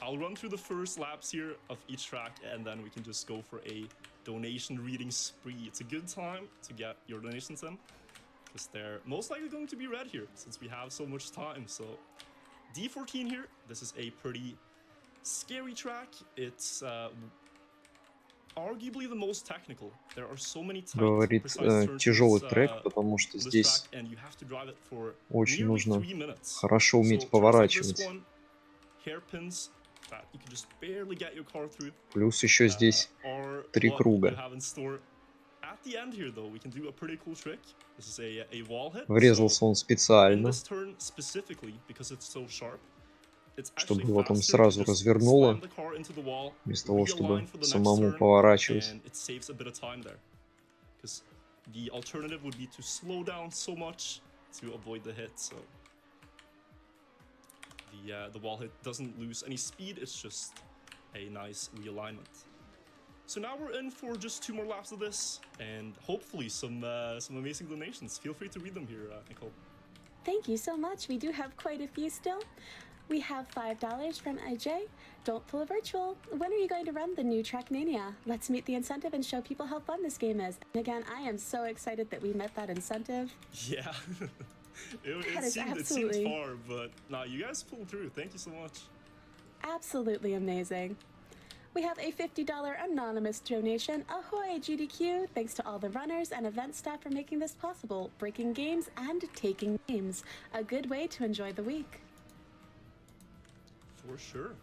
I'll run through the first laps here of each track, and then we can just go for a donation reading spree. It's a good time to get your donations in, because they're most likely going to be read here, since we have so much time. So, D14 here, this is a pretty scary track. It's arguably the most technical. There are so many tight, Говорит, precise turns тяжелый on трек, потому что this track, здесь and you have to drive it for очень nearly нужно 3 minutes. хорошо So уметь turns like this поворачивать. one, hairpins that you can just barely get your car through. Плюс еще здесь Are 3 what круга. you have in store. At the end here, though, we can do a pretty cool trick. This is a wall hit. Врезался он In специально, this turn specifically, because it's so sharp, it's чтобы actually его там faster to сразу just развернуло, slam the car into the wall, вместо того, чтобы realign for the next самому turn, поворачивать. and it saves a bit of time there. Because the alternative would be to slow down so much to avoid the hit. So the wall hit doesn't lose any speed. It's just a nice realignment. So now we're in for just 2 more laps of this, and hopefully some amazing donations. Feel free to read them here, Nicole. Thank you so much. We do have quite a few still. We have $5 from IJ. Don't pull a virtual. When are you going to run the new TrackMania? Let's meet the incentive and show people how fun this game is. And again, I am so excited that we met that incentive. Yeah. It seemed far, but nah, you guys pulled through. Thank you so much. Absolutely amazing. We have a $50 anonymous donation. Ahoy, GDQ! Thanks to all the runners and event staff for making this possible. Breaking games and taking names. A good way to enjoy the week. For sure.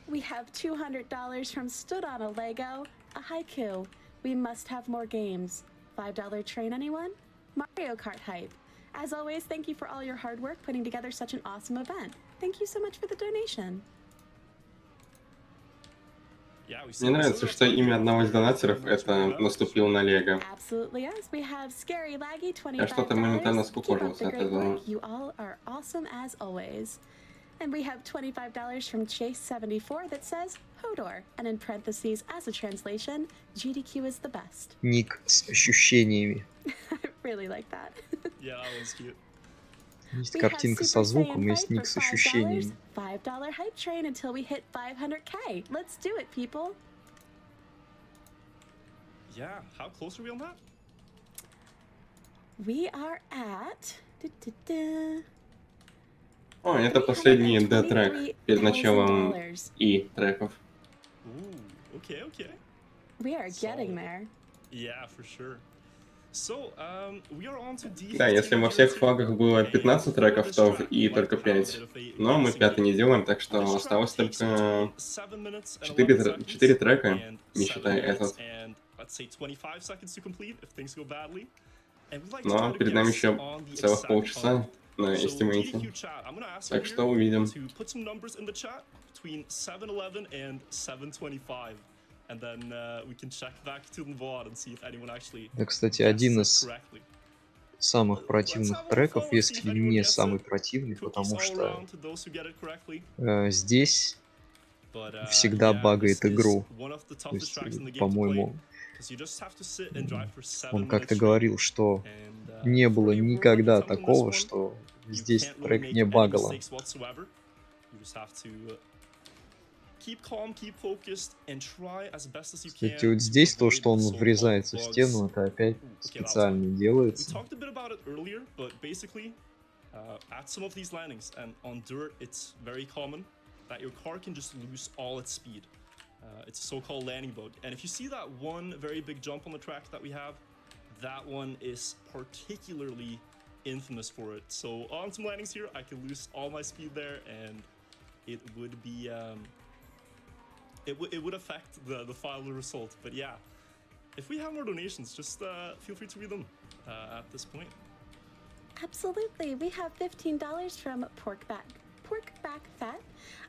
We have $200 from Stood on a Lego. A haiku. We must have more games. $5 train, anyone? Mario Kart hype. As always, thank you for all your hard work putting together such an awesome event. Thank you so much for the donation. Мне нравится, что имя одного из донатеров это наступил на Лего. Absolutely yes. We have Scary Laggy, Я что-то моментально $25. Keep up скукожился the от great этого. work. You all are awesome as always. And we have $25 from Chase74 that says Hodor, and in parentheses as a translation, GDQ is the best. Ник с ощущениями. I really like that. Yeah, that was cute. Есть We have картинка Super со звуком, Saiyan есть Fight ник for с ощущениями. $5 hype train until we hit 500K. Let's do it, people. Yeah, how close are we on that? We are at... О, это последний D-трек перед началом И-треков. Ooh, okay. We are getting there. Yeah, for sure. So, we are on to D15. Да, если во всех флагах было 15 треков, то в И только 5. Но мы 5-й не делаем, так что осталось только 4 трека, не считая этот. Но перед нами еще целых полчаса на эстимейте. Так что увидим. Это, кстати, один из самых противных треков, если не самый противный, потому что здесь всегда багает игру. То есть, по-моему, он как-то говорил, что не было никогда такого, что здесь трек не багало. Кстати, вот здесь то, что он врезается в стену, это опять специально делается. It's a so-called landing bug. And if you see that one very big jump on the track that we have, that one is particularly infamous for it. So on some landings here, I can lose all my speed there, and it would be it would affect the final result. But yeah, if we have more donations, just feel free to read them at this point. Absolutely. We have $15 from Porkback Fat.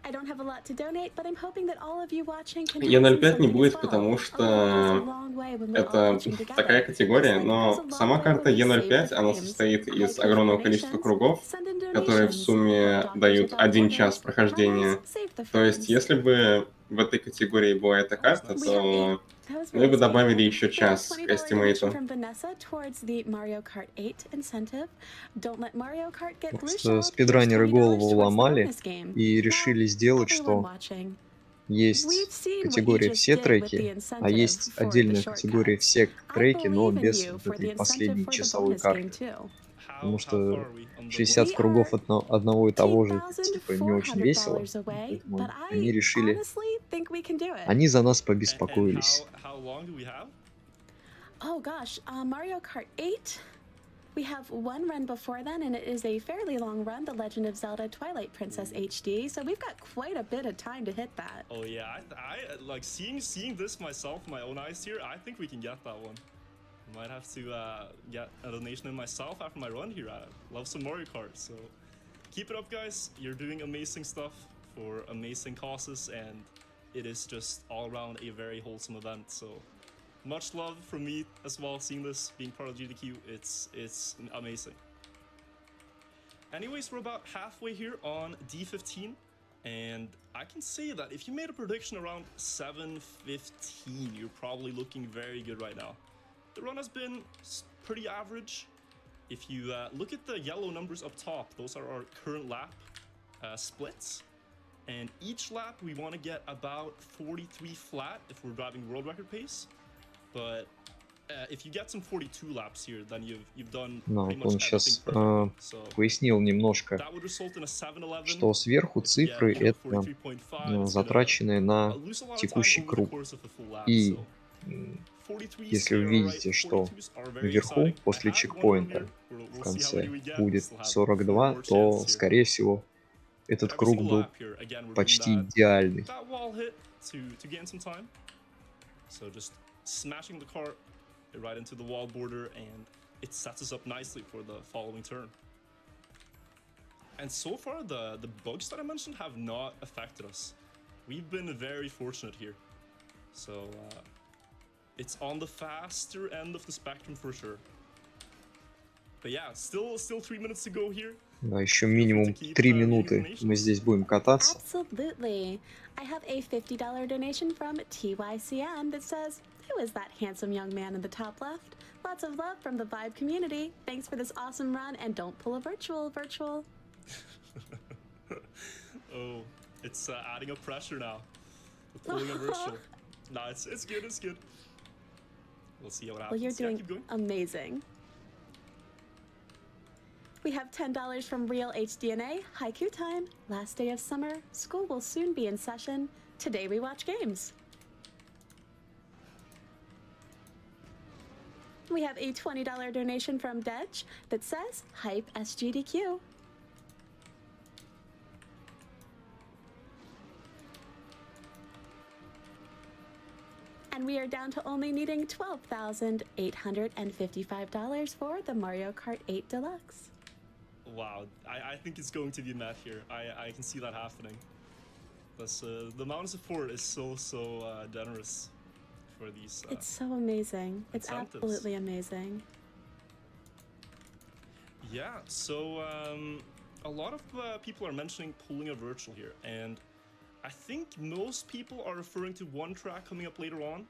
I don't have a lot to donate, but I'm hoping that all of you watching can Е05 не будет, потому что это такая категория, но сама карта Е05, она состоит из огромного количества кругов, которые в сумме дают 1 час прохождения. То есть, если бы в этой категории была эта карта, то мы бы добавили еще час к эстимейту. Просто спидранеры голову ломали и решили сделать, что есть категория все треки, а есть отдельная категория все треки, но без вот этой последней часовой карты. Потому что 60 кругов одного и того же, это типа не очень весело. Поэтому они решили, они за нас побеспокоились. Oh gosh, Mario Kart 8. We have one run before then, and it is a fairly long run, The Legend of Zelda Twilight Princess HD. So we've got quite a bit of time to hit that. Oh yeah, I like seeing this myself, my own eyes here. I think we can get that one. Might have to get a donation in myself after my run here. I love some Mario Kart, so keep it up, guys. You're doing amazing stuff for amazing causes, and it is just all around a very wholesome event. So much love from me as well, seeing this, being part of GDQ, it's amazing. Anyways, we're about halfway here on D15, and I can say that if you made a prediction around 7:15, you're probably looking very good right now. The run has been pretty average. If you look at the yellow numbers up top, those are our current lap splits. And each lap we want to get about 43 flat if we're driving world record pace. But if you get some 42 laps here, then you've done pretty much он сейчас everything perfectly. So пояснил немножко, that would result in a 7:11. что сверху цифры это затраченные на текущий круг. И если вы видите, что вверху после чекпоинта в конце будет 42, то, скорее всего, этот круг был почти идеальный. Smashing the cart right into the wall border, and it sets us up nicely for the following turn. And so far, the bugs that I mentioned have not affected us. We've been very fortunate here. So it's on the faster end of the spectrum for sure. But yeah, still 3 minutes to go here. Да, еще минимум 3 минуты мы здесь будем кататься. Absolutely. I have a $50 donation from TYCN that says, "Who is that handsome young man in the top left? Lots of love from the Vibe community. Thanks for this awesome run, and don't pull a virtual. Oh, it's adding up pressure now. We're pulling a virtual. No, it's good, it's good. We'll see what happens. Well, you're doing keep going. amazing. We have $10 from Real HDNA. Haiku time. Last day of summer. School will soon be in session. Today we watch games. We have a $20 donation from Dej that says, "Hype SGDQ." And we are down to only needing $12,855 for the Mario Kart 8 Deluxe. Wow, I think it's going to be met here. I can see that happening. Plus, the amount of support is so generous for these. It's so amazing. It's incentives. Absolutely amazing. Yeah, so a lot of people are mentioning pulling a virtual here, and I think most people are referring to one track coming up later on,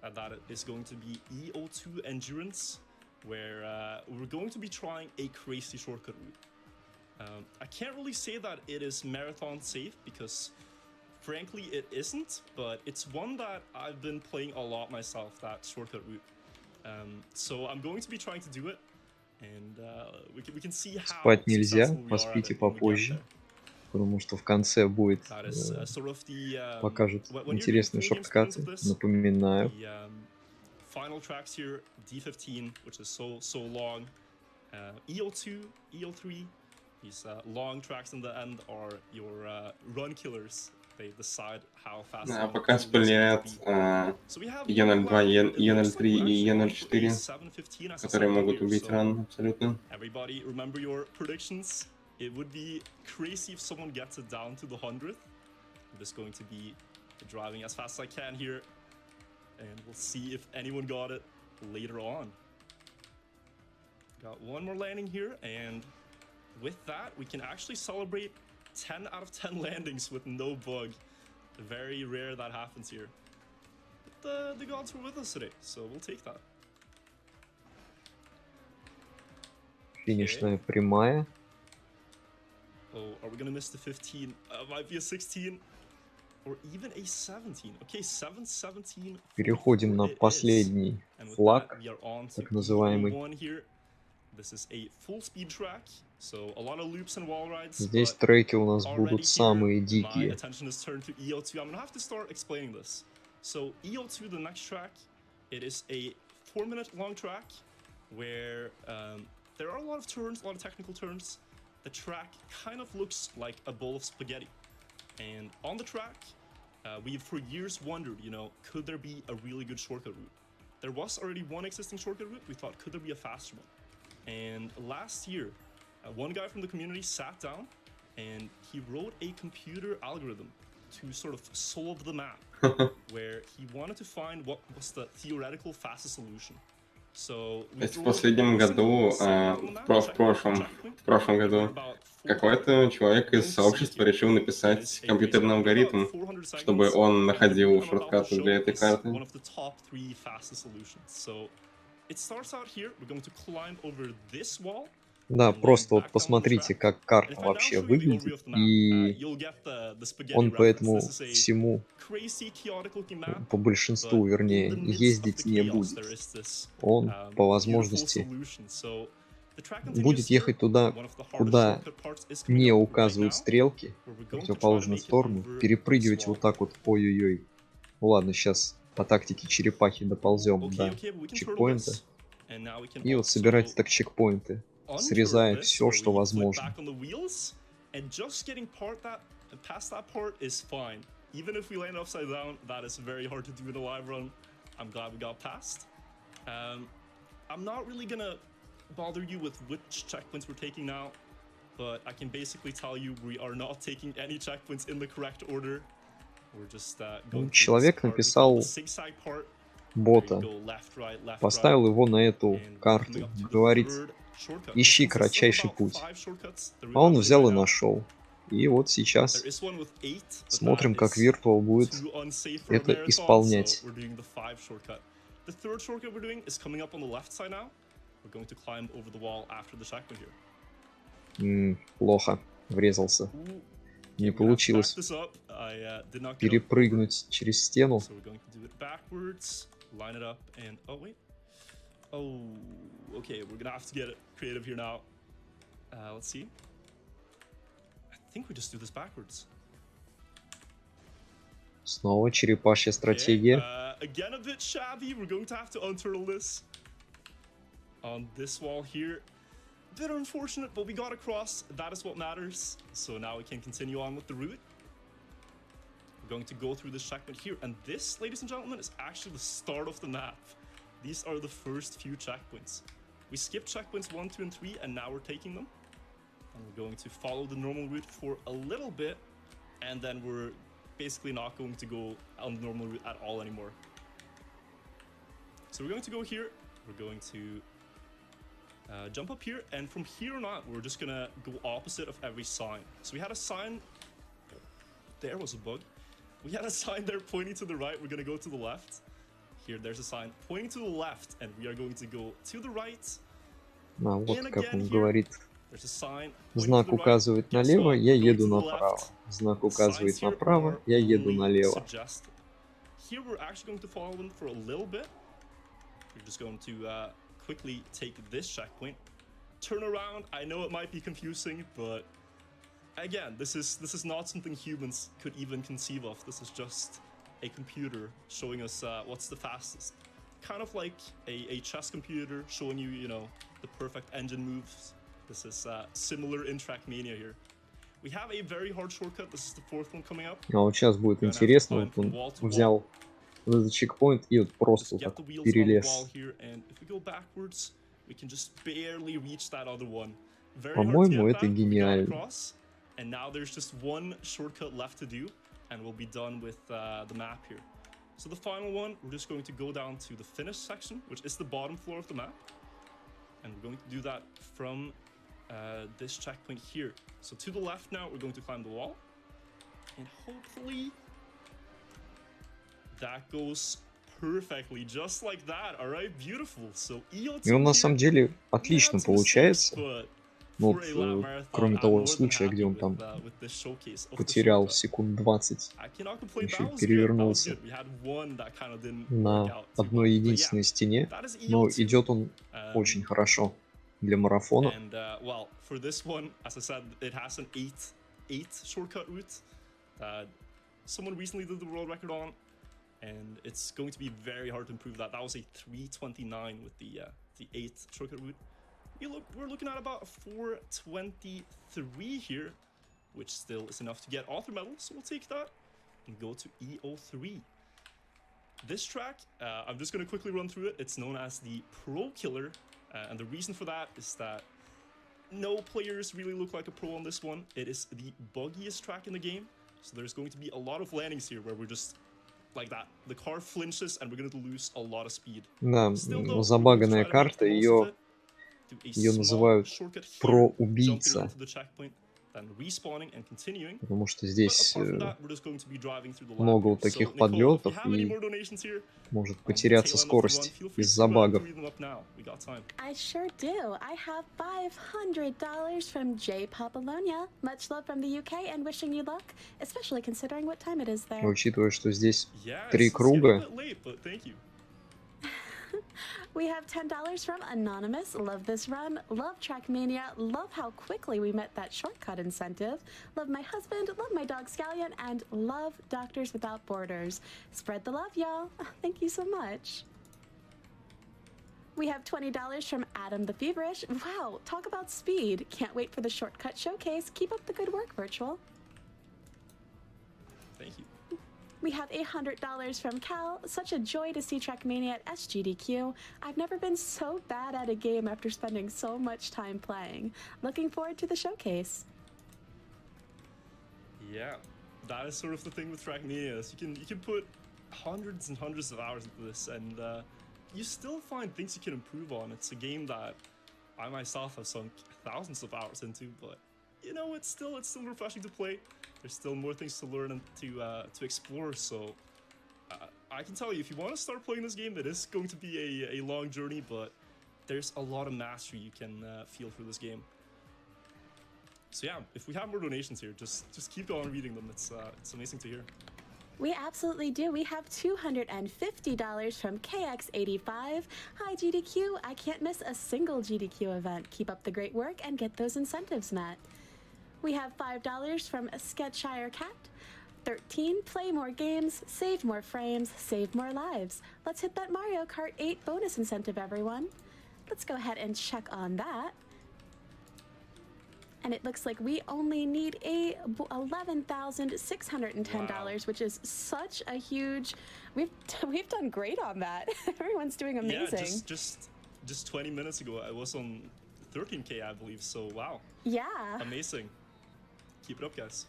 that is going to be EO2 Endurance, where we're going to be trying a crazy shortcut route. I can't really say that it is marathon safe because frankly it isn't, but it's one that I've been playing a lot myself, that shortcut route. So I'm going to be trying to do it, and we can see how Спать нельзя, поспите попозже, потому что в конце будет покажут интересные шорткаты. Напоминаю. Final tracks here, D15, which is so long. EO2, EO3, these long tracks in the end are your run killers. They decide how fast. А пока спойлерят Е02, Е03 и Е04, которые могут убить ран абсолютно. Everybody, remember your predictions. It would be crazy if someone gets it down to the 100th. I'm just going to be driving as fast as I can here, and we'll see if anyone got it later on. Got one more landing here, and with that, we can actually celebrate 10 out of 10 landings with no bug. Very rare that happens here. But the gods were with us today, so we'll take that. Финишная прямая. Oh, are we gonna miss the 15? Might be a 16 or even a 17. Okay, 7-17. Переходим на последний флаг, так называемый. This is a full speed track, so a lot of loops and wall rides. Здесь треки у нас будут самые дикие. My attention is turned to EO2. I'm gonna have to start explaining this. So EO2, the next track, it is a 4-minute long track where there are a lot of turns, a lot of technical turns. The track kind of looks like a bowl of spaghetti. And on the track, we've for years wondered, you know, could there be a really good shortcut route? There was already one existing shortcut route. We thought, could there be a faster one? And last year, one guy from the community sat down and he wrote a computer algorithm to sort of solve the map, where he wanted to find what was the theoretical fastest solution. So в последнем году, в прошлом году, какой-то человек из сообщества решил написать компьютерный алгоритм, чтобы он находил шорткаты для этой карты. Да, просто вот посмотрите, как карта вообще выглядит, и он по этому всему, по большинству, вернее, ездить не будет. Он, по возможности, будет ехать туда, куда не указывают стрелки, в противоположную сторону, перепрыгивать вот так вот, ой-ой-ой. Ну ладно, сейчас по тактике черепахи доползем до чекпоинта. И вот собирать так чекпоинты, срезая все, что возможно. Even if we land upside down, that is very hard to do in a live run. I'm glad we got past. I'm not really gonna bother you with which checkpoints we're taking now, but I can basically tell you we are not taking any checkpoints in the correct order. We're just going Человек написал бота, поставил его на эту карту, говорит, ищи кратчайший путь. А он взял и нашел. И вот сейчас смотрим, как Virtual будет это исполнять. Плохо врезался. Не получилось перепрыгнуть через стену. Снова черепашья стратегия. Again a bit shabby. We're going to have to unturtle this on this wall here. Bit unfortunate, but we got across. That is what matters. So now we can continue on with the route. We're going to go through this checkpoint here, and this, ladies and gentlemen, is actually the start of the map. These are the first few checkpoints. We skipped checkpoints 1, 2, and 3, and now we're taking them. And we're going to follow the normal route for a little bit, and then we're basically not going to go on the normal route at all anymore. So we're going to go here. We're going to jump up here, and from here on out, we're just gonna go opposite of every sign. So we had a sign. There was a bug. We had a sign there pointing to the right. We're gonna go to the left. Here, there's a sign pointing to the left, and we are going to go to the right. Вот как он говорит. Знак указывает налево, я еду направо. Знак указывает направо, я еду налево. Here we're actually going to follow them for a little bit. We're just going to quickly take this checkpoint. Turn around. I know it might be confusing, but again, this is not something humans could even conceive of. This is just a computer showing us what's the fastest. Kind of like a chess computer showing you, you know, the perfect engine moves. This is similar in TrackMania here. We have a very hard shortcut. This is the fourth one coming up. А вот сейчас будет интересно, вот он взял вот этот чекпоинт и вот просто так перелез. По-моему, это гениально. And now there's just one shortcut left to do, and we'll be done with the map here. So the final one, we're just going to go down to the finish section, which is the bottom floor of the map. And we're going to do that from this checkpoint here. So to the left now, we're going to climb the wall. And hopefully That goes perfectly, just like that. All right, beautiful. So И он на самом EO2 деле here, отлично had some mistakes, получается. but Ну for вот, a lap marathon, кроме I'm того more than случая, где happy он там with this showcase of the потерял shortcut. секунд 20, I cannot complain. еще That was good. That was перевернулся good. We had one that kind of didn't work на out too well. одной But yeah, единственной стене, that is но EO2. идет он очень хорошо для марафона. And well, for this one, as I said, it has an 8 shortcut route that someone recently did the world record on, and it's going to be very hard to improve that. That was a 3:29 with the 8th shortcut route. We're looking at about 4:23 here, which still is enough to get author medal. So we'll take that and go to EO3. This track, I'm just going to quickly run through it. It's known as the Pro Killer, and the reason for that is that no players really look like a pro on this one. It is the buggiest track in the game, so there's going to be a lot of landings here where we're just like that. The car flinches and we're going to lose a lot of speed. Да, Still, though, забаганная we're going to try to make карта, the most of ее it. Do a small называют shortcut here, про-убийца, jumping into the checkpoint, then respawning and continuing. потому что But здесь apart from that, we're just going to be driving through the lap много here. вот таких So, Nicole, if you подлетов have any и more donations here может on the потеряться tail end of the run, скорость feel free из-за to багов. read them up now. We got time. I sure do. I have $500 from Jay Papalonia. Much love from the UK and wishing you luck, especially considering what time it is there. Учитывая, что здесь Yeah, 3 it's getting a круга, bit late, but thank you. We have $10 from Anonymous. Love this run. Love TrackMania. Love how quickly we met that shortcut incentive. Love my husband. Love my dog Scallion. And love Doctors Without Borders. Spread the love, y'all. Thank you so much. We have $20 from Adam the Feverish. Wow, talk about speed. Can't wait for the shortcut showcase. Keep up the good work, Virtual. Thank you. We have $100 from Cal. Such a joy to see TrackMania at SGDQ. I've never been so bad at a game after spending so much time playing. Looking forward to the showcase. Yeah, that is sort of the thing with TrackMania. Is you can put hundreds and hundreds of hours into this, and you still find things you can improve on. It's a game that I myself have sunk thousands of hours into, but you know, it's still refreshing to play. There's still more things to learn and to explore. So I can tell you, if you want to start playing this game, it is going to be a long journey, but there's a lot of mastery you can feel through this game. So yeah, if we have more donations here, just keep on reading them. It's amazing to hear. We absolutely do. We have $250 from KX85. Hi, GDQ. I can't miss a single GDQ event. Keep up the great work and get those incentives met. We have $5 from Sketchire Cat. 13, play more games, save more frames, save more lives. Let's hit that Mario Kart 8 bonus incentive, everyone. Let's go ahead and check on that. And it looks like we only need a $11,610, wow, which is such a huge. We've done great on that. Everyone's doing amazing. Yeah, just 20 minutes ago, I was on 13K, I believe. So wow. Yeah. Amazing. Keep it up, guys.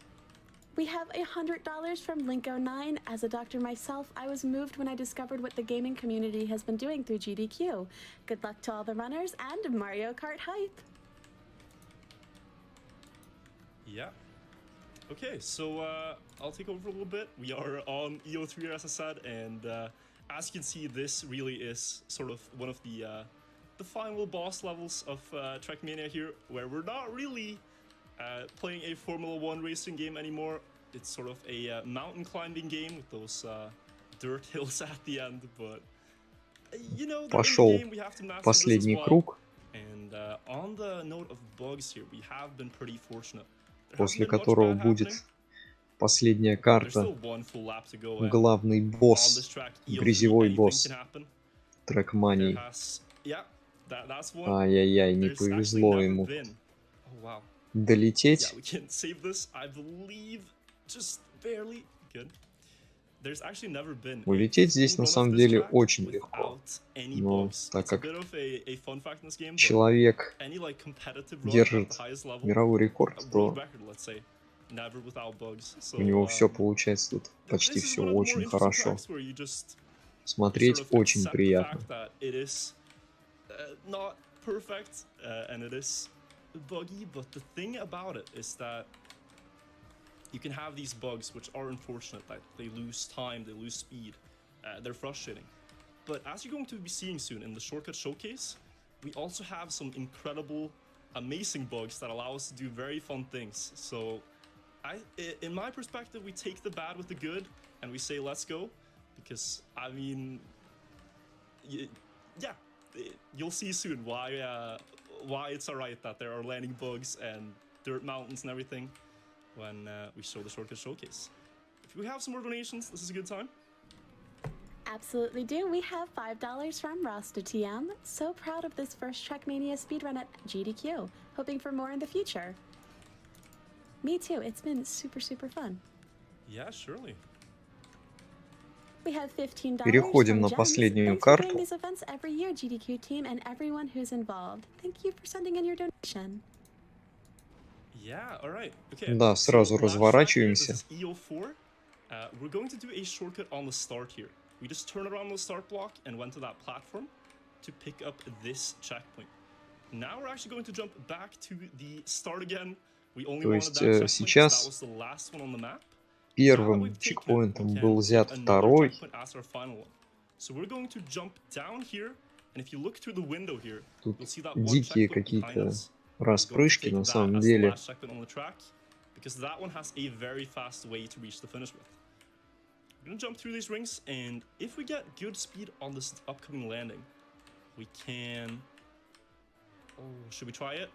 We have $100 from Linko9. As a doctor myself, I was moved when I discovered what the gaming community has been doing through GDQ. Good luck to all the runners and Mario Kart hype. Yeah. Okay, so I'll take over for a little bit. We are on EO3, as I said, and as you can see, this really is sort of one of the final boss levels of TrackMania here, where we're not really playing a Formula 1 racing game anymore. It's sort of a mountain climbing game with those dirt hills at the end, but you know, Пошел game, we have to master последний this as well. круг, And on the note of bugs here, we have been pretty fortunate. после которого будет последняя карта, главный босс, грязевой босс TrackMania. Ай-яй-яй, не повезло ему долететь. Улететь здесь на самом деле очень легко, но так как человек держит мировой рекорд, то у него все получается тут, почти все очень хорошо. Смотреть очень приятно. You can have these bugs which are unfortunate, that they lose time, they lose speed, they're frustrating. But as you're going to be seeing soon in the shortcut showcase, we also have some incredible, amazing bugs that allow us to do very fun things. So in my perspective, we take the bad with the good and we say, let's go. Because, I mean, yeah, you'll see soon why it's alright that there are landing bugs and dirt mountains and everything when we show the shortcut showcase. If we have some more donations, this is a good time. Absolutely do. We have $5 from Rasta TM. So proud of this first TrackMania speedrun at GDQ. Hoping for more in the future. Me too. It's been super, super fun. Yeah, surely. We have $15 Переходим на from Gems. последнюю Thanks for doing карту. these events every year, GDQ team, and everyone who's involved. Thank you for sending in your donation. Yeah, all right. Okay. Да, сразу разворачиваемся. This is EO4. We're going to do a shortcut on the start here. We just turned around the start block and went to that platform to pick up this checkpoint. Now we're actually going to jump back to the start again. We only wanted that checkpoint because that was the last one on the map. Первым чекпоинтом был взят второй. Тут дикие какие-то распрыжки на самом деле. We're gonna jump through these rings, and if we get good speed on this upcoming landing, we can... Oh, should we try it?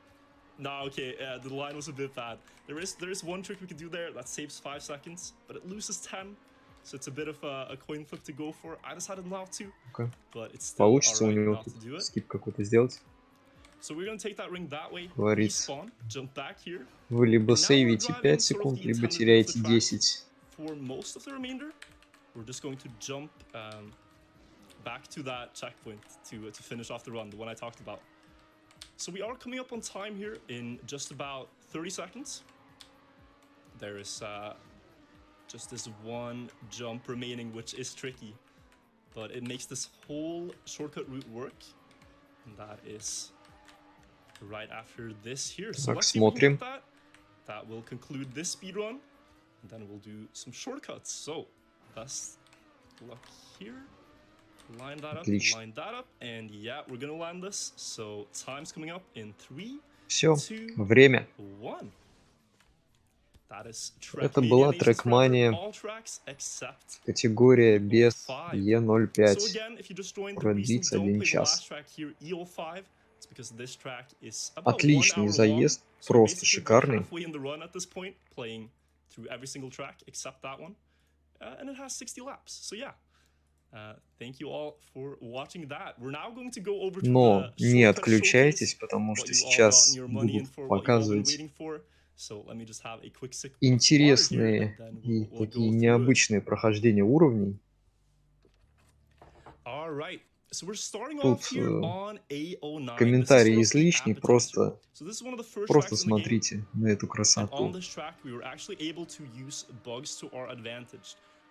No, okay, the line was a bit bad. There is one trick we can do there that saves 5 seconds, but it loses 10, so it's a bit of a coin flip to go for. I decided not to, but it's still Получится у alright него not to do it. скип какой-то сделать. So we're gonna take that ring that way, Говорится, respawn, jump back here. вы либо сейвите 5 секунд, либо теряете 10. For most of the remainder, we're just going to jump back to that checkpoint to finish off the run, the one I talked about. So we are coming up on time here in just about 30 seconds. There is just this one jump remaining, which is tricky, but it makes this whole shortcut route work. And that is right after this here. So let's see if we can get that. That will conclude this speed run. And then we'll do some shortcuts. So, best luck here. Line that up, line that up, and yeah, we're gonna land this. So, time's coming up in 3, Все, 2, время. 1. That is Это была TrackMania, категория без E05, продлится 1 час. Отличный заезд, просто шикарный. Through every single track except that one, and it has 60 laps. So yeah, thank you all for watching that. We're now going to go over to Но не отключайтесь, потому что сейчас будут показывать интересные и такие необычные прохождения уровней. Тут комментарии излишни, просто смотрите на эту красоту.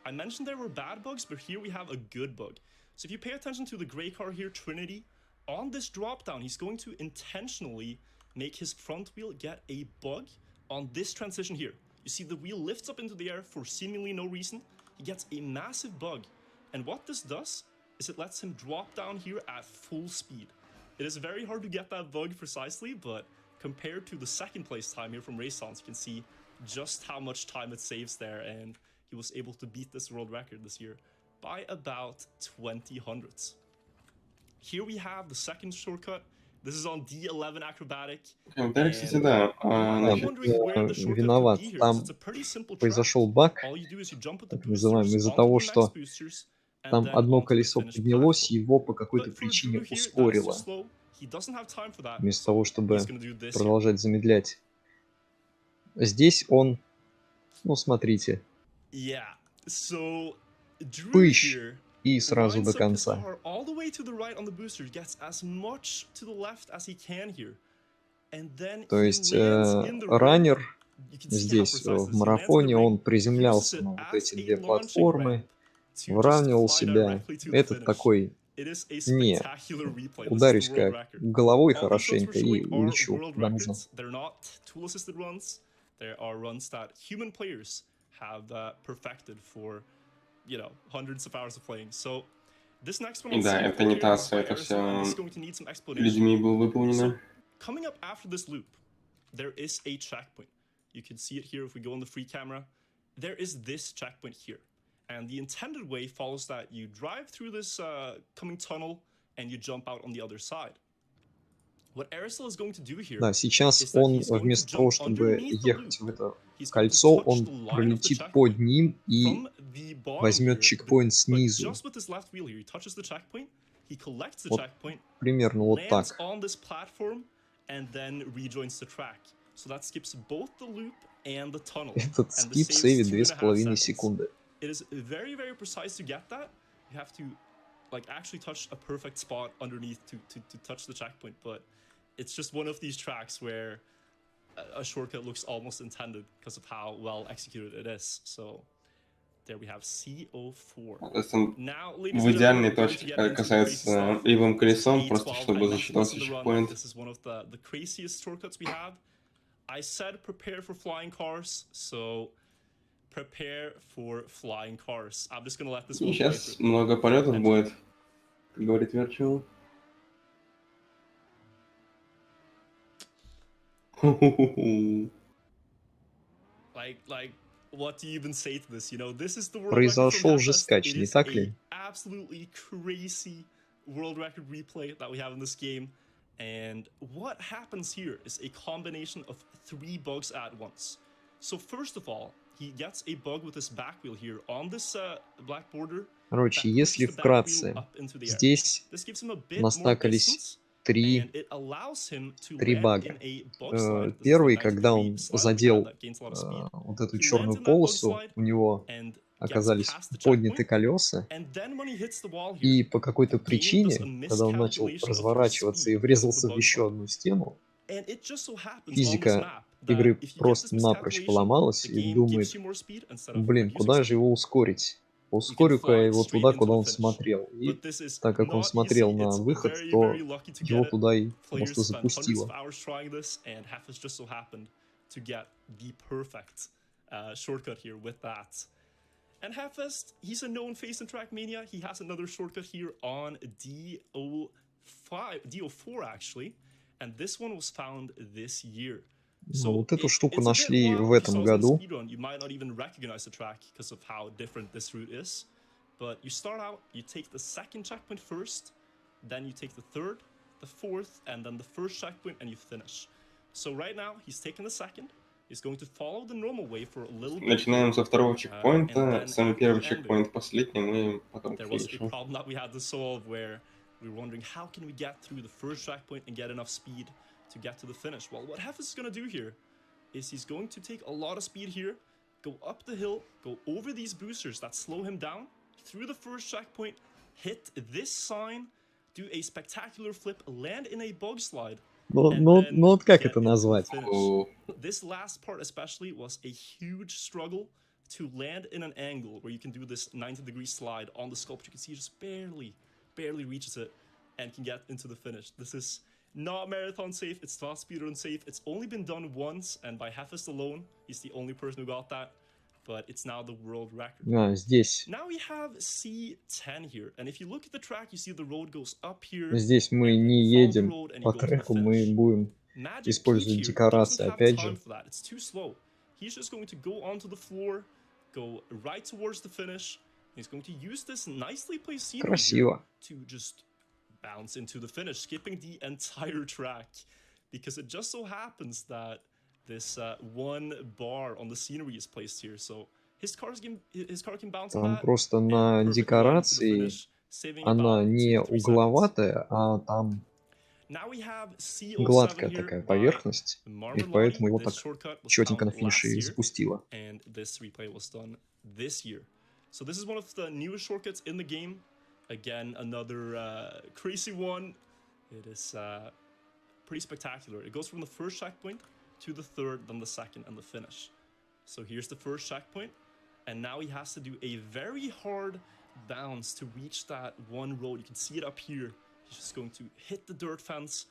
I mentioned there were bad bugs, but here we have a good bug. So if you pay attention to the gray car here, Trinity, on this drop down, he's going to intentionally make his front wheel get a bug on this transition here. You see the wheel lifts up into the air for seemingly no reason. He gets a massive bug. And what this does is it lets him drop down here at full speed. It is very hard to get that bug precisely, but compared to the second place time here from Raceons, you can see just how much time it saves there, and he was able to beat this world record this year by about 20 hundredths. Here we have the second shortcut. This is on D11 acrobatic. Кстати, да. Виноват. Там произошел баг, так называемый, из-за того, что там одно колесо поднялось, и его по какой-то причине ускорило, вместо того, чтобы продолжать замедлять. Здесь он, ну, смотрите, пыщ, и сразу до конца. То есть раннер здесь в марафоне, он приземлялся на вот эти две платформы, выравнивал себя. Этот такой: не, ударюсь как головой хорошенько и улечу куда нужно. you know, hundreds of hours of playing. So this next one И on да, это CD4 не here та is by это Aerosol, and this все is going to need some explanation. людьми было So выполнено. coming up after this loop, there is a checkpoint. You can see it here if we go on the free camera. There is this checkpoint here. And the intended way follows that you drive through this coming tunnel and you jump out on the other side. What Aerosol is going to do here Да, сейчас is that он he's going to вместо того, jump чтобы underneath the loop. ехать в это He's going to кольцо, touch он the line of the пролетит под checkpoint ним и from the bottom возьмет here, чекпоинт but снизу. just with his left wheel here, he touches the checkpoint, he collects the Вот checkpoint, примерно вот lands так. on this platform, and then rejoins the track. So that skips both the loop and the tunnel. Этот And скип this saves сейвит 2.5 2,5 seconds. секунды. It is very, very precise to get that. You have to like actually touch a perfect spot underneath to touch the checkpoint, but it's just one of these tracks where a shortcut looks almost intended because of how well executed it is. So there we have CO4. Now, ladies В and идеальной gentlemen, we're going to точке get into the crazy касается stuff. левым This is колесом, просто A12. чтобы I mentioned this засчитался in the run. чекпоинт. This is one of the craziest shortcuts we have. I said prepare for flying cars, so prepare for flying cars. I'm just gonna let this И one play сейчас through. много полетов Enjoy. будет, как говорит Virtual. Like, what do you even say to this? You know, this is the world record from Произошел же Hellfest. скач, It не is так a ли? absolutely crazy world record replay that we have in this game. And what happens here is a combination of 3 bugs at once. So first of all, he gets a bug with his back wheel here on this black border. Короче, если вкратце, здесь настакались три бага. Первый, когда он задел вот эту черную полосу, у него оказались подняты колеса, и по какой-то причине, когда он начал разворачиваться и врезался в еще одну стену, физика игры просто напрочь поломалась и думает, блин, куда же его ускорить? Ускорю-ка я его туда, куда он смотрел. И так как он смотрел на выход, то его туда и просто запустило. And Heffest, he's a known face in TrackMania. He has another shortcut here on DO4 actually, and this one was found this year. So вот эту штуку нашли в этом году. You might not even recognize the track because of how different this route is. But you start out, you take the second checkpoint first, then you take the third, the fourth, and then the first checkpoint, and you finish. So right now, he's taking the second. He's going to follow the normal way for a little bit. Начинаем со второго чекпоинта, самый первый чекпоинт последним, и потом к There was a финишу. problem that we had to solve where we were wondering how can we get through the first checkpoint and get enough speed to get to the finish. Well, what Heffest is going to do here is he's going to take a lot of speed here, go up the hill, go over these boosters that slow him down, through the first checkpoint, hit this sign, do a spectacular flip, land in a bug slide. Ну вот как это назвать? This last part especially was a huge struggle to land in an angle where you can do this 90-degree slide on the sculpture. You can see it just barely reaches it and can get into the finish. This is not marathon safe, it's not speedrun safe. It's only been done once, and by Heffest alone, he's the only person who got that. But it's now the world record. Здесь. Now we have C10 here, and if you look at the track, you see the road goes up here. Здесь мы не едем по треку, мы будем использовать декорации, опять же. It's too slow. He's just going to go onto the floor, go right towards the finish. He's going to use this nicely placed scenery here to just bounce into the finish, skipping the entire track, because it just so happens that this one bar on the scenery is placed here, so his car can bounce Там back. просто на декорации она не угловатая, а там гладкая такая поверхность, и поэтому его так четенько на финише и запустило. So this is one of the newest shortcuts in the game. Again, another crazy one. It is pretty spectacular. It goes from the first checkpoint to the third, then the second, and the finish. So here's the first checkpoint, and now he has to do a very hard bounce to reach that one road. You can see it up here. He's just going to hit the dirt fence,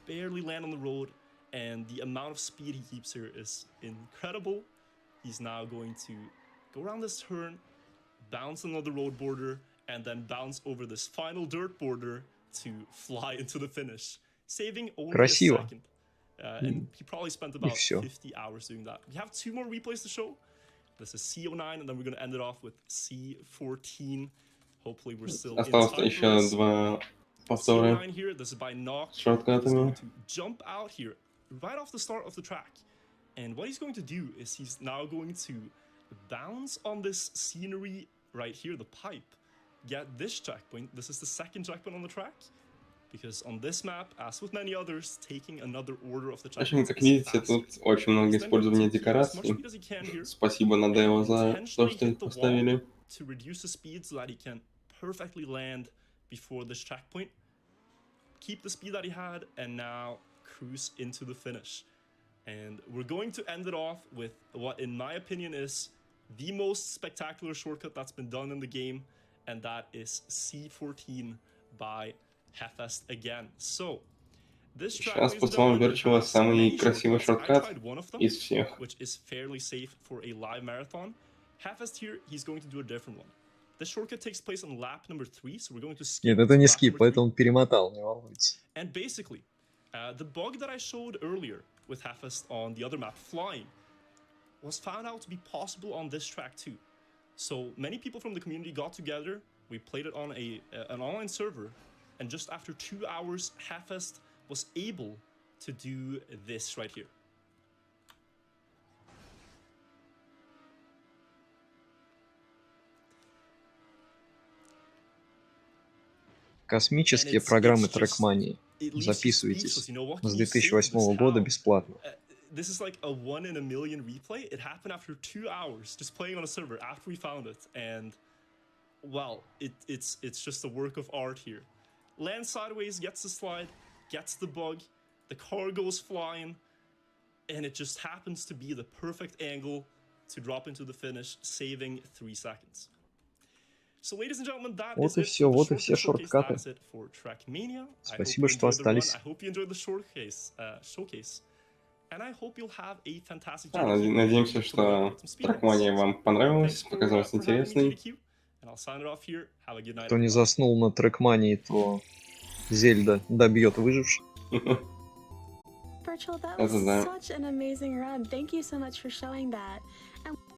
barely land on the road, and the amount of speed he keeps here is incredible. He's now going to go around this turn, bounce another road border, and then bounce over this final dirt border to fly into the finish, saving only Красиво. a second. And he probably spent about 50 hours doing that. We have 2 more replays to show. This is C09, and then we're going to end it off with C14. Hopefully we're still in Осталось time еще for this. 2 повтора C09 here, this is by Knock. He's шорткатами. going to jump out here right off the start of the track. And what he's going to do is he's now going to bounce on this scenery right here, the pipe, get this checkpoint. This is the second checkpoint on the track. Because on this map, as with many others, taking another order of the В общем, checkpoints как is видите, faster. тут очень много He's then going использования to keep as much декораций. speed as he can here Спасибо Надео and за то, intentionally что hit их the wall поставили. to reduce the speed so that he can perfectly land before this checkpoint. Keep the speed that he had and now cruise into the finish. And we're going to end it off with what, in my opinion, is the most spectacular shortcut that's been done in the game, and that is C14 by Hefest again. So, this track, Сейчас, ladies по and словам gentlemen, Virtual, has самый many красивый shortcuts. I шорткат tried one of them, из всех. which is fairly safe for a live marathon. Hefest here, he's going to do a different one. This shortcut takes place on lap number 3, so we're going to skip. Нет, это не lap скип, number 3. поэтому перемотал, не волнуйтесь. And basically, the bug that I showed earlier with Hefest on the other map, flying, was found out to be possible on this track too. So many people from the community got together, we played it on an online server, and just after 2 hours, Hefest was able to do this right here. Космические программы TrackMania. Записывайтесь. С 2008 года бесплатно. This is like a 1 in a million replay. It happened after 2 hours just playing on a server after we found it, and well, it's just a work of art here. Lands sideways, gets the slide, gets the bug, the car goes flying, and it just happens to be the perfect angle to drop into the finish, saving 3 seconds. So, ladies and gentlemen, that Вот is и it все, for the вот и shortcut все showcase. шорткаты. That is it for TrackMania. Спасибо, что остались. I hope you enjoyed the showcase. And I hope you'll have a fantastic day. Надеемся, что TrackMania вам понравилась, показалась интересной. Кто не заснул на TrackMania, то Зельда добьет выживших. Virtual, that was such an amazing run. Thank you so much for showing that. And